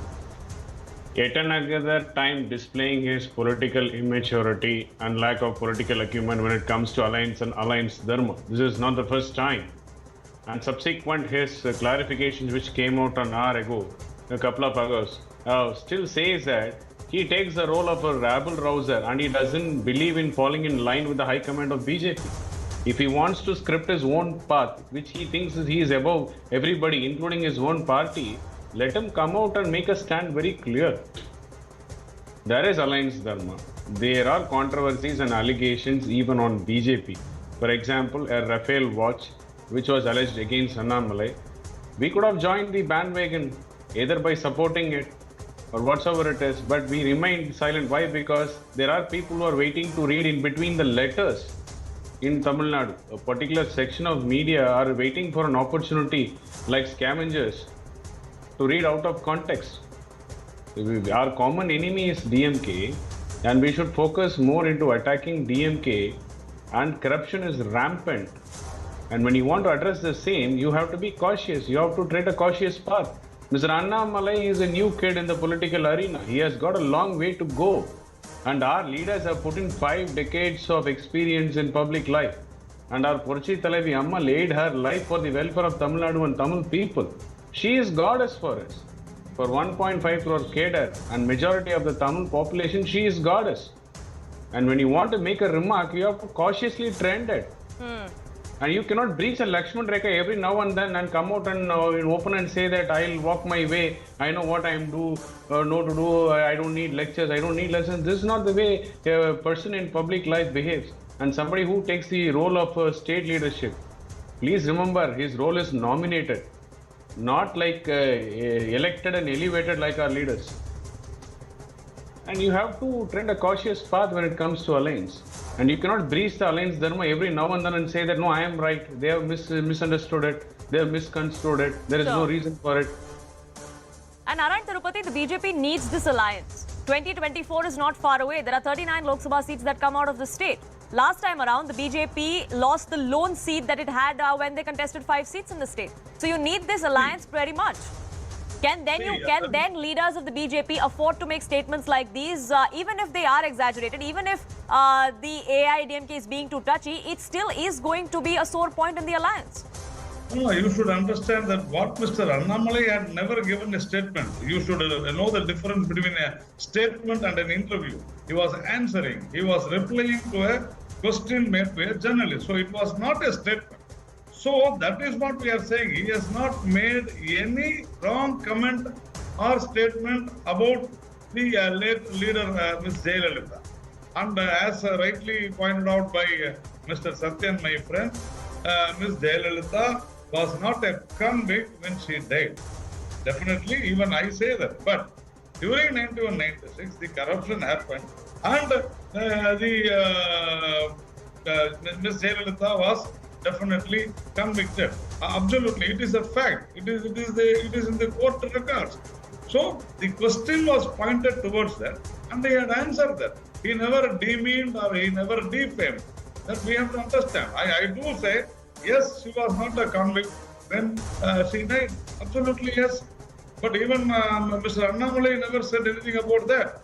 Yet another time displaying his political immaturity and lack of political acumen when it comes to alliance and alliance dharma. This is not the first time. And subsequent his clarifications which came out an hour ago, a couple of hours, still says that he takes the role of a rabble rouser and he doesn't believe in falling in line with the high command of BJP. If he wants to script his own path, which he thinks he is above everybody, including his own party, let him come out and make a stand very clear. There is alliance dharma. There are controversies and allegations even on BJP. For example, a Rafale watch which was alleged against Annamalai. We could have joined the bandwagon either by supporting it or whatsoever it is, but we remained silent. Why? Because there are people who are waiting to read in between the letters in Tamil Nadu. A particular section of media are waiting for an opportunity like scavengers to read out of context. Our common enemy is DMK and we should focus more into attacking DMK, and corruption is rampant. And when you want to address the same, you have to be cautious. You have to tread a cautious path. Mr. Annamalai is a new kid in the political arena. He has got a long way to go. And our leaders have put in 5 decades of experience in public life. And our Purchi Talavi Amma laid her life for the welfare of Tamil Nadu and Tamil people. She is goddess for us. For 1.5 crore cadre and majority of the Tamil population, she is goddess. And when you want to make a remark, you have to cautiously trend it. And you cannot breach a Lakshman Rekha every now and then and come out and open and say that I'll walk my way. I know what I'm know to do. I don't need lectures. I don't need lessons. This is not the way a person in public life behaves. And somebody who takes the role of state leadership, please remember his role is nominated, not like elected and elevated like our leaders. And you have to tread a cautious path when it comes to alliance. And you cannot breach the alliance dharma every now and then and say that no, I am right. They have misunderstood it. They have misconstrued it. There is no reason for it. And Narayan Tirupati, the BJP needs this alliance. 2024 is not far away. There are 39 Lok Sabha seats that come out of the state. Last time around, the BJP lost the lone seat that it had when they contested 5 seats in the state. So you need this alliance very much. Can then leaders of the BJP afford to make statements like these, even if they are exaggerated, even if the AIADMK is being too touchy, it still is going to be a sore point in the alliance? No, you should understand that what Mr. Annamalai had never given a statement. You should know the difference between a statement and an interview. He was answering. He was replying to a question made by a journalist. So it was not a statement. So that is what we are saying. He has not made any wrong comment or statement about the late leader, Ms. Jayalalitha. And as rightly pointed out by Mr. Satyan, my friend, Ms. Jayalalitha was not a convict when she died. Definitely, even I say that. But during 91-96, the corruption happened, and Ms. Jayalalitha was definitely convicted. Absolutely, it is a fact. It is in the court records. So the question was pointed towards that, and they had answered that. He never demeaned or he never defamed. That we have to understand. I do say, yes, she was not a convict. when she died. Absolutely yes. But even Mr. Annamalai never said anything about that.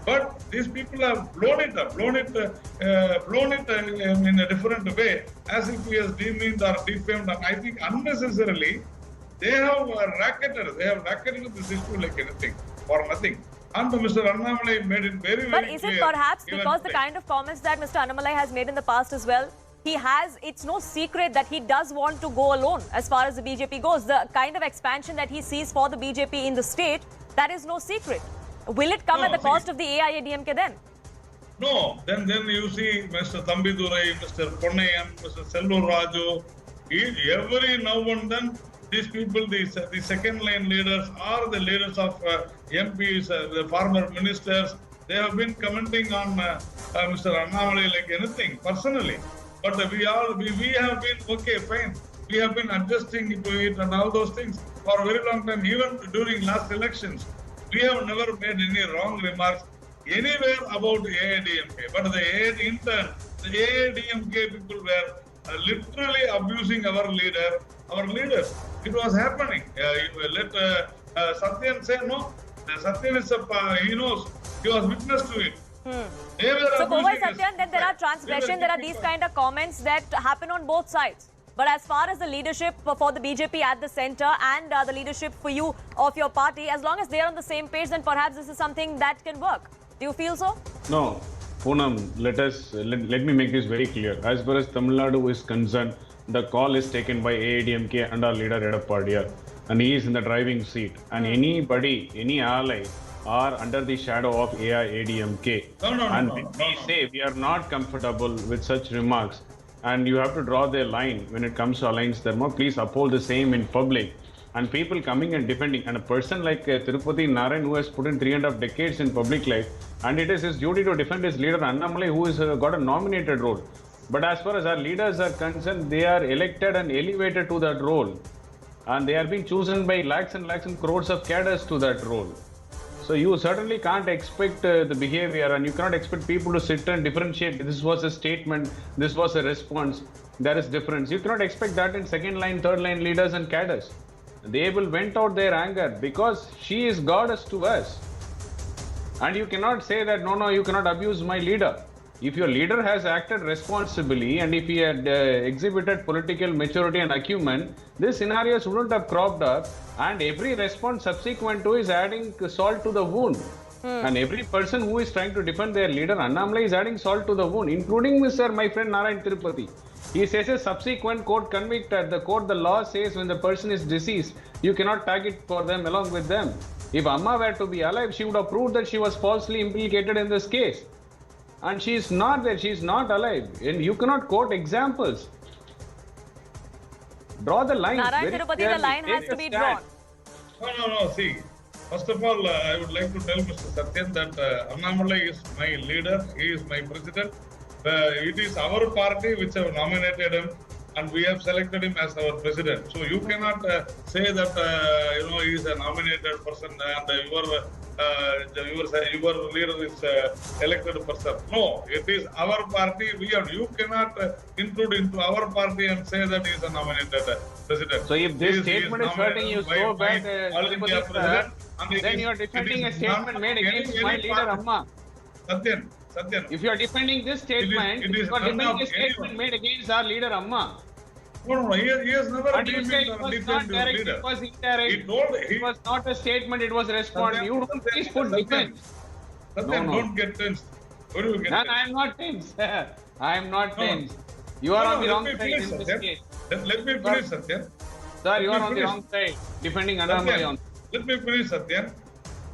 But these people have blown it in a different way, as if he has demeaned or defamed. And I think unnecessarily, they have racketed this issue like anything or nothing. And Mr. Annamalai made it very, very But clear. is it perhaps because the kind of comments that Mr. Annamalai has made in the past as well, it's no secret that he does want to go alone as far as the BJP goes. The kind of expansion that he sees for the BJP in the state, that is no secret. Will it come at the cost of the AIADMK then? No, then you see Mr. Thambidurai, Mr. Ponnayan, Mr. Sellur Raju, every now and then these people, the second line leaders or the leaders of MPs, the former ministers, they have been commenting on Mr. Annamalai like anything personally. But we have been okay, fine. We have been adjusting to it and all those things for a very long time. Even during last elections, we have never made any wrong remarks anywhere about AIADMK. But the AIADMK people were literally abusing our leaders. It was happening. Let Satyan say no. Satyan is he knows. He was witness to it. So, Kowal Satyan, then there are transgression, there are these kind of comments that happen on both sides. But as far as the leadership for the BJP at the centre and the leadership for you of your party, as long as they are on the same page, then perhaps this is something that can work. Do you feel so? No, Poonam, let me make this very clear. As far as Tamil Nadu is concerned, the call is taken by AIADMK and our leader Edapadiya, and he is in the driving seat. And anybody, any ally, are under the shadow of AIADMK. We say we are not comfortable with such remarks, and you have to draw the line when it comes to Alliance Dharma. Please uphold the same in public. And people coming and defending, and a person like Tirupati Narayan, who has put in 3.5 decades in public life, and it is his duty to defend his leader Annamalai, who has got a nominated role. But as far as our leaders are concerned, they are elected and elevated to that role, and they are being chosen by lakhs and crores of cadres to that role. So you certainly can't expect the behavior, and you cannot expect people to sit and differentiate. This was a statement, this was a response, there is difference. You cannot expect that in second line, third line leaders and cadres. They will vent out their anger because she is goddess to us. And you cannot say that, no, you cannot abuse my leader. If your leader has acted responsibly and if he had exhibited political maturity and acumen, these scenarios wouldn't have cropped up, and every response subsequent to is adding salt to the wound. And every person who is trying to defend their leader, Annamalai, is adding salt to the wound, including my friend Narayan Tirupati. He says a subsequent court convicted. The law says when the person is deceased, you cannot tag it for them along with them. If Amma were to be alive, she would have proved that she was falsely implicated in this case. And she is not there, she is not alive. And you cannot quote examples. Draw the line. Narayan Tirupati, the line has to be drawn. No. See, first of all, I would like to tell Mr. Satyan that Annamalai is my leader, he is my president. It is our party which have nominated him, and we have selected him as our president. So you cannot say that he is a nominated person and your leader is elected person. No, it is our party. You cannot include into our party and say that he is a nominated president. So if this statement is hurting you so bad, then you are defending a statement made against my leader Amma. Satyan. If you are defending this statement, you are defending a statement made against our leader Amma. No, he has never and you say it was not direct, it was indirect. It was not a statement, it was a response. You don't please put defense. Don't get tense. What do you get tense? I am not tense. I am not tense. You are on the wrong side in this case. Let me finish, Satyan. Sir, you are on the wrong side, defending Annamalai. Let me finish, Satyan.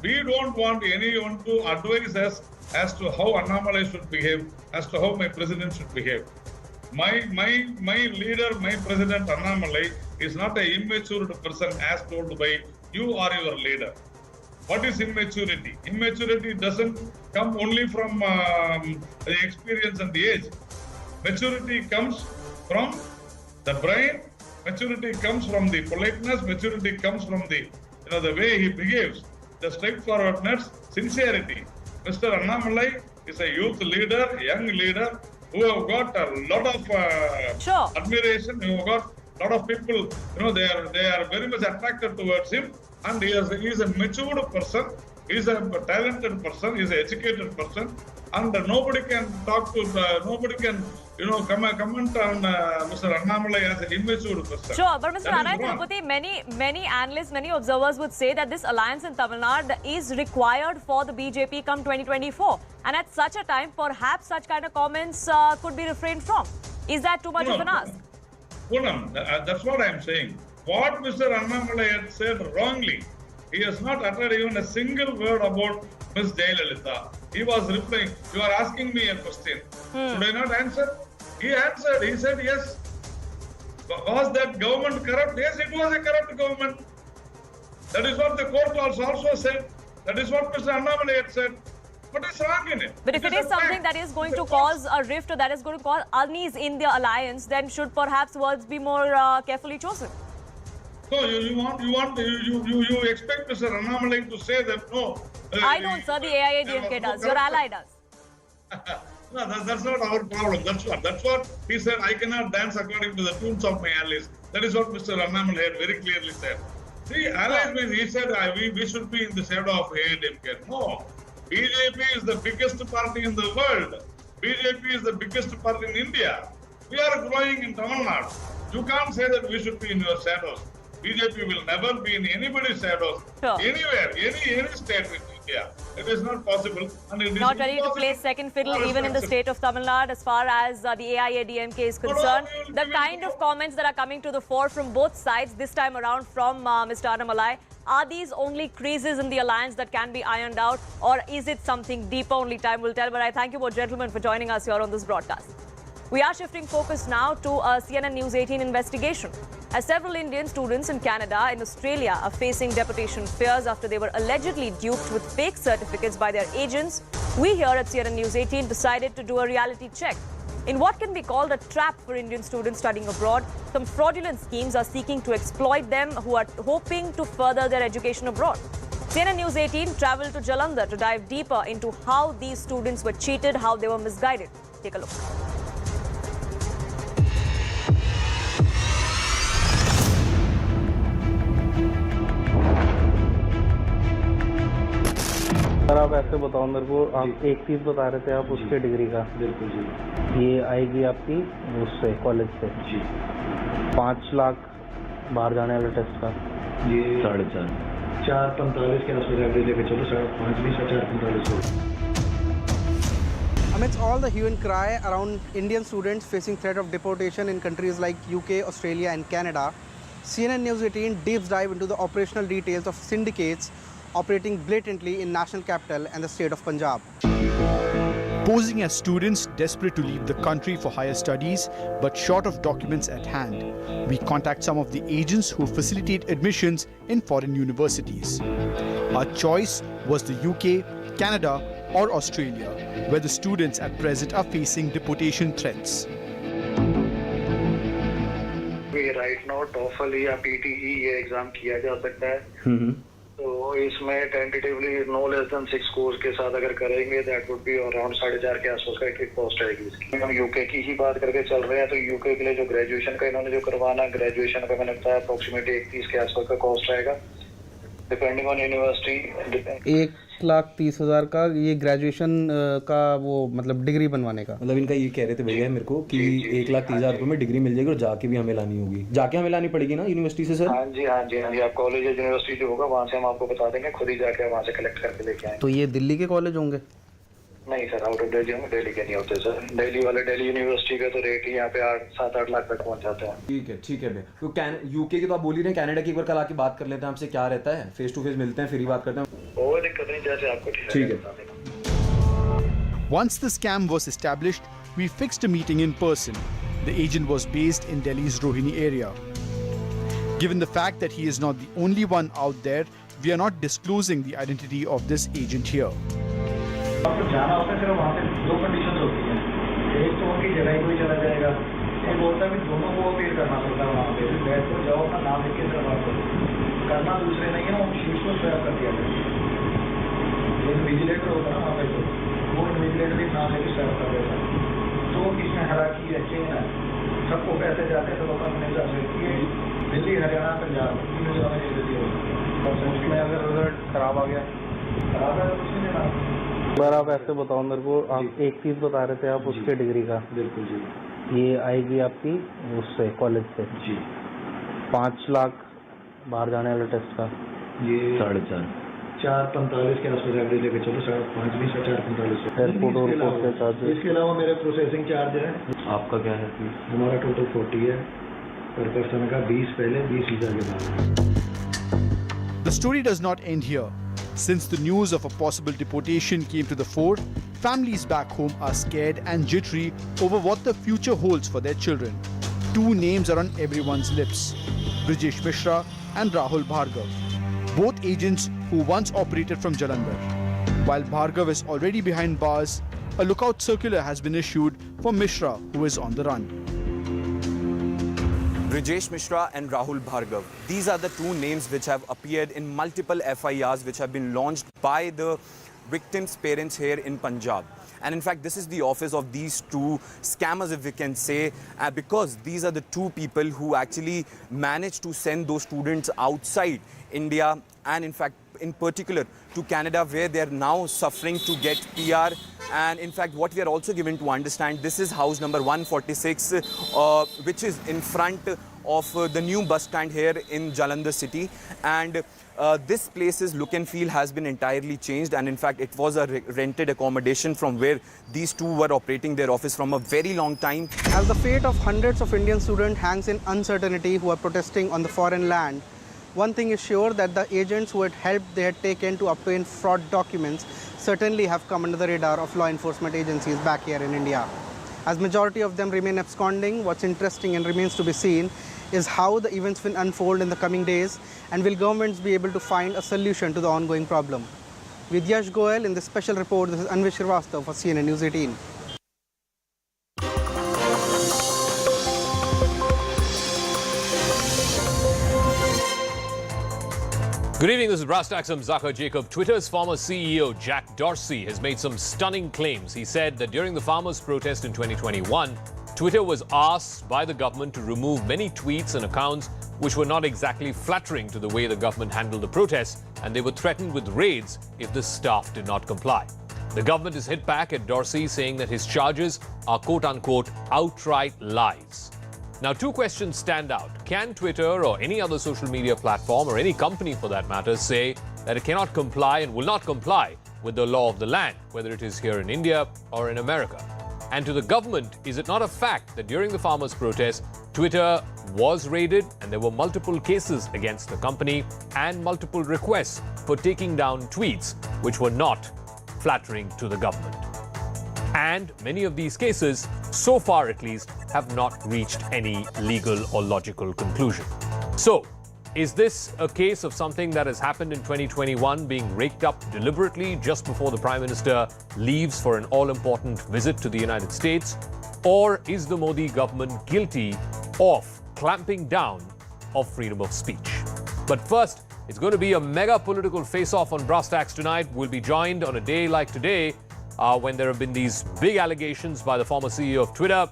We don't want anyone to advise us as to how Annamalai should behave, as to how my president should behave. My leader, my president Annamalai is not an immature person as told by you or your leader. What is immaturity? Immaturity doesn't come only from the experience and the age. Maturity comes from the brain. Maturity comes from the politeness. Maturity comes from the the way he behaves, the straightforwardness, sincerity. Mr. Annamalai is a youth leader, young leader, who have got a lot of admiration, who have got lot of people, they are very much attracted towards him, and he is a matured person. He is a talented person. He is an educated person, and nobody can comment on Mr. Annamalai as an immature person. Sure, but Mr. That is Narayan wrong. Tirupati, many analysts, many observers would say that this alliance in Tamil Nadu is required for the BJP come 2024. And at such a time, perhaps such kind of comments could be refrained from. Is that too much of an ask? Poonam, that's what I am saying. What Mr. Annamalai had said wrongly, he has not uttered even a single word about Ms. Jayalalitha. He was replying, you are asking me a question. Should I not answer? He answered. He said, yes. Was that government corrupt? Yes, it was a corrupt government. That is what the court also said. That is what Mr. Annamalai had said. What is wrong in it? But if it is something that is going to cause a rift or that is going to cause unease in the alliance, then should perhaps words be more carefully chosen? So you expect Mr. Annamalai to say that no? I don't, sir. The AIADMK does. Your ally does. No, that's not our problem. That's what he said. I cannot dance according to the tunes of my allies. That is what Mr. Annamalai had very clearly said. See, allies means he said we should be in the shadow of AIADMK. No, BJP is the biggest party in the world. BJP is the biggest party in India. We are growing in Tamil Nadu. You can't say that we should be in your shadows. BJP will never be in anybody's shadows, anywhere, any state in India. It is not possible. And it Not is ready to play second fiddle even in the state of Tamil Nadu as far as the AIADMK is concerned. The kind of comments that are coming to the fore from both sides this time around from Mr. Annamalai, are these only creases in the alliance that can be ironed out, or is it something deeper? Only time will tell. But I thank you both gentlemen for joining us here on this broadcast. We are shifting focus now to a CNN News 18 investigation, as several Indian students in Canada and Australia are facing deportation fears after they were allegedly duped with fake certificates by their agents. We here at CNN News 18 decided to do a reality check. In what can be called a trap for Indian students studying abroad, some fraudulent schemes are seeking to exploit them who are hoping to further their education abroad. CNN News 18 travelled to Jalandhar to dive deeper into how these students were cheated, how they were misguided. Take a look. Sir आप ऐसे बताओ मेरे को, आप एक चीज़ बता रहे थे आप उसके डिग्री का। बिल्कुल जी। ये आएगी आपकी उससे कॉलेज से जी 5 लाख बाहर जाने वाले टेस्ट का। ये 4.45 के आसपास एवरेज लेके चलो, 5.5 भी 4.45 हो। Amidst all the hue and cry around Indian students facing threat of deportation in countries like UK, Australia and Canada, CNN News 18 deep dive into the operational details of syndicates operating blatantly in national capital and the state of Punjab. Posing as students desperate to leave the country for higher studies but short of documents at hand, we contact some of the agents who facilitate admissions in foreign universities. Our choice was the UK, Canada or Australia, where the students at present are facing deportation threats. Right now TOEFL या PTE ये exam किया जा सकता है, तो इसमें tentatively no less than 6 course के साथ अगर करेंगे दैट वुड बी अराउंड 4.5 के आसपास का एक कॉस्ट आएगी इसकी। हम यूके की ही बात करके चल रहे हैं, तो यूके के लिए जो ग्रेजुएशन का इन्होंने जो करवाना, ग्रेजुएशन का मैंने बताया अप्रोक्सीमेटली 31 के आसपास का कॉस्ट आएगा डिपेंडिंग ऑन यूनिवर्सिटी। 1,30,000 का ये ग्रेजुएशन का वो मतलब डिग्री बनवाने का। मतलब इनका ये कह रहे थे भैया मेरे को कि 1,30,000 रुपये में डिग्री मिल जाएगी और जाके भी हमें लानी होगी। जाके हमें लानी पड़ेगी ना यूनिवर्सिटी से सर? हाँ जी आप कॉलेज या यूनिवर्सिटी जो होगा वहाँ से हम आपको बता देंगे, खुद ही जाके वहाँ से कलेक्ट करके लेके आएंगे। तो ये दिल्ली के कॉलेज होंगे? नहीं सर, आउट ऑफ दिल्ली होंगे, दिल्ली के नहीं होते सर। दिल्ली वाले दिल्ली यूनिवर्सिटी का तो रेट ही यहाँ पे 7-8 लाख तक पहुँच जाते हैं। ठीक है भैया। तो यूके की तो आप बोल ही रहे हैं, कनाडा की एक बार कल आके बात कर लेते हैं आपसे, क्या रहता है, फेस टू फेस मिलते हैं फिर ही बात करते हैं। कोई दिक्कत नहीं, जैसे आपको ठीक है। Once the scam was established, we fixed a meeting in person. The agent was based in Delhi's Rohini area. Given the fact that he is not the only one out there, we are not disclosing the identity of this agent here. आपको जाना होता है, सिर्फ वहाँ पे 2 conditions होती हैं। एक तो उनकी जगह ही कोई चला जाएगा, एक बोलता है कि दोनों को अपील करना पड़ता है वहाँ पे, बैठ कर जाओ अपना नाम लिख के सिर्फ बात करो, करना दूसरे नहीं है, उन शीट्स को स्वैप कर दिया जाए। एक विजिलेटर होता है ना वहाँ पे, तो वो विजिलेटर भी नाम लेके स्वैप कर देता है, तो इसमें हालांकि चेन है। सबको पैसे जाते हैं तो लोग अपने हिसाब से दिल्ली हरियाणा पंजाब तीनों जगह में देती है उसमें अगर रिजल्ट खराब आ गया खराब है तो कुछ नहीं देना। अगर आप ऐसे बताओ मेरे को, आप एक चीज़ बता रहे थे आप उसके डिग्री का, बिल्कुल जी, ये आएगी आपकी उससे कॉलेज से जी 5 लाख बाहर जाने वाले टेस्ट का, ये 4.5 के आसपास एवरेज लेके चलो 5.5 20 4.45 एयरपोर्ट और पोर्ट के चार्जेस। इसके अलावा मेरे प्रोसेसिंग चार्ज है। आपका क्या है फीस? हमारा टोटल 40 है पर पर्सन का, 20 पहले 20 वीजा के बाद। The story does not end here. Since the news of a possible deportation came to the fore, families back home are scared and jittery over what the future holds for their children. Two names are on everyone's lips: Rajeev Mishra and Rahul Bhargav, both agents who once operated from Jalandhar. While Bhargav is already behind bars, a lookout circular has been issued for Mishra, who is on the run. Rajeev Mishra and Rahul Bhargav. These are the two names which have appeared in multiple FIRs which have been launched by the victims' parents here in Punjab. And in fact, this is the office of these two scammers, if we can say, because these are the two people who actually managed to send those students outside India and in fact, in particular to Canada, where they are now suffering to get PR. And in fact, what we are also given to understand, this is house number 146, which is in front of the new bus stand here in Jalandhar city. And this place's look and feel has been entirely changed. And in fact, it was a rented accommodation from where these two were operating their office from a very long time. As the fate of hundreds of Indian students hangs in uncertainty who are protesting on the foreign land, one thing is sure, that the agents who had helped they had taken to obtain fraud documents certainly have come under the radar of law enforcement agencies back here in India. As majority of them remain absconding, what's interesting and remains to be seen is how the events will unfold in the coming days, and will governments be able to find a solution to the ongoing problem. With Yash Goel in this special report, this is Anvish Srivastav for CNN News 18. Good evening, this is Brass Tacks. I'm Zachar Jacob. Twitter's former CEO Jack Dorsey has made some stunning claims. He said that during the farmers' protest in 2021, Twitter was asked by the government to remove many tweets and accounts which were not exactly flattering to the way the government handled the protests, and they were threatened with raids if the staff did not comply. The government has hit back at Dorsey, saying that his charges are quote-unquote outright lies. Now, two questions stand out. Can Twitter or any other social media platform, or any company for that matter, say that it cannot comply and will not comply with the law of the land, whether it is here in India or in America? And to the government, is it not a fact that during the farmers' protest, Twitter was raided and there were multiple cases against the company and multiple requests for taking down tweets which were not flattering to the government? And many of these cases, so far at least, have not reached any legal or logical conclusion. So, is this a case of something that has happened in 2021 being raked up deliberately just before the Prime Minister leaves for an all-important visit to the United States? Or is the Modi government guilty of clamping down of freedom of speech? But first, it's going to be a mega political face-off on Brass Tacks tonight. We'll be joined on a day like today when there have been these big allegations by the former CEO of Twitter.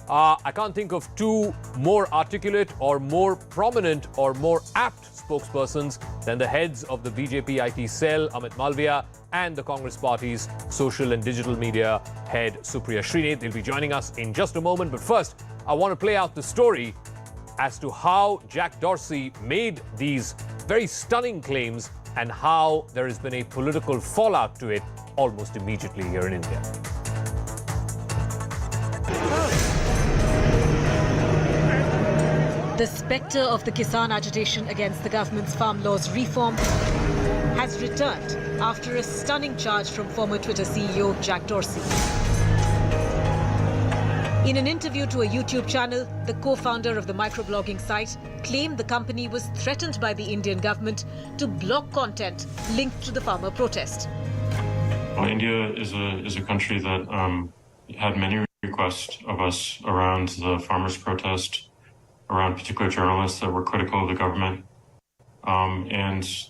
I can't think of two more articulate or more prominent or more apt spokespersons than the heads of the BJP IT cell, Amit Malviya, and the Congress Party's social and digital media head, Supriya Srinath. They'll be joining us in just a moment. But first, I want to play out the story as to how Jack Dorsey made these very stunning claims and how there has been a political fallout to it almost immediately here in India. The spectre of the Kisan agitation against the government's farm laws reform has returned after a stunning charge from former Twitter CEO Jack Dorsey. In an interview to a YouTube channel, the co-founder of the microblogging site claimed the company was threatened by the Indian government to block content linked to the farmer protest. Well, India is a country that had many requests of us around the farmers' protest, around particular journalists that were critical of the government. And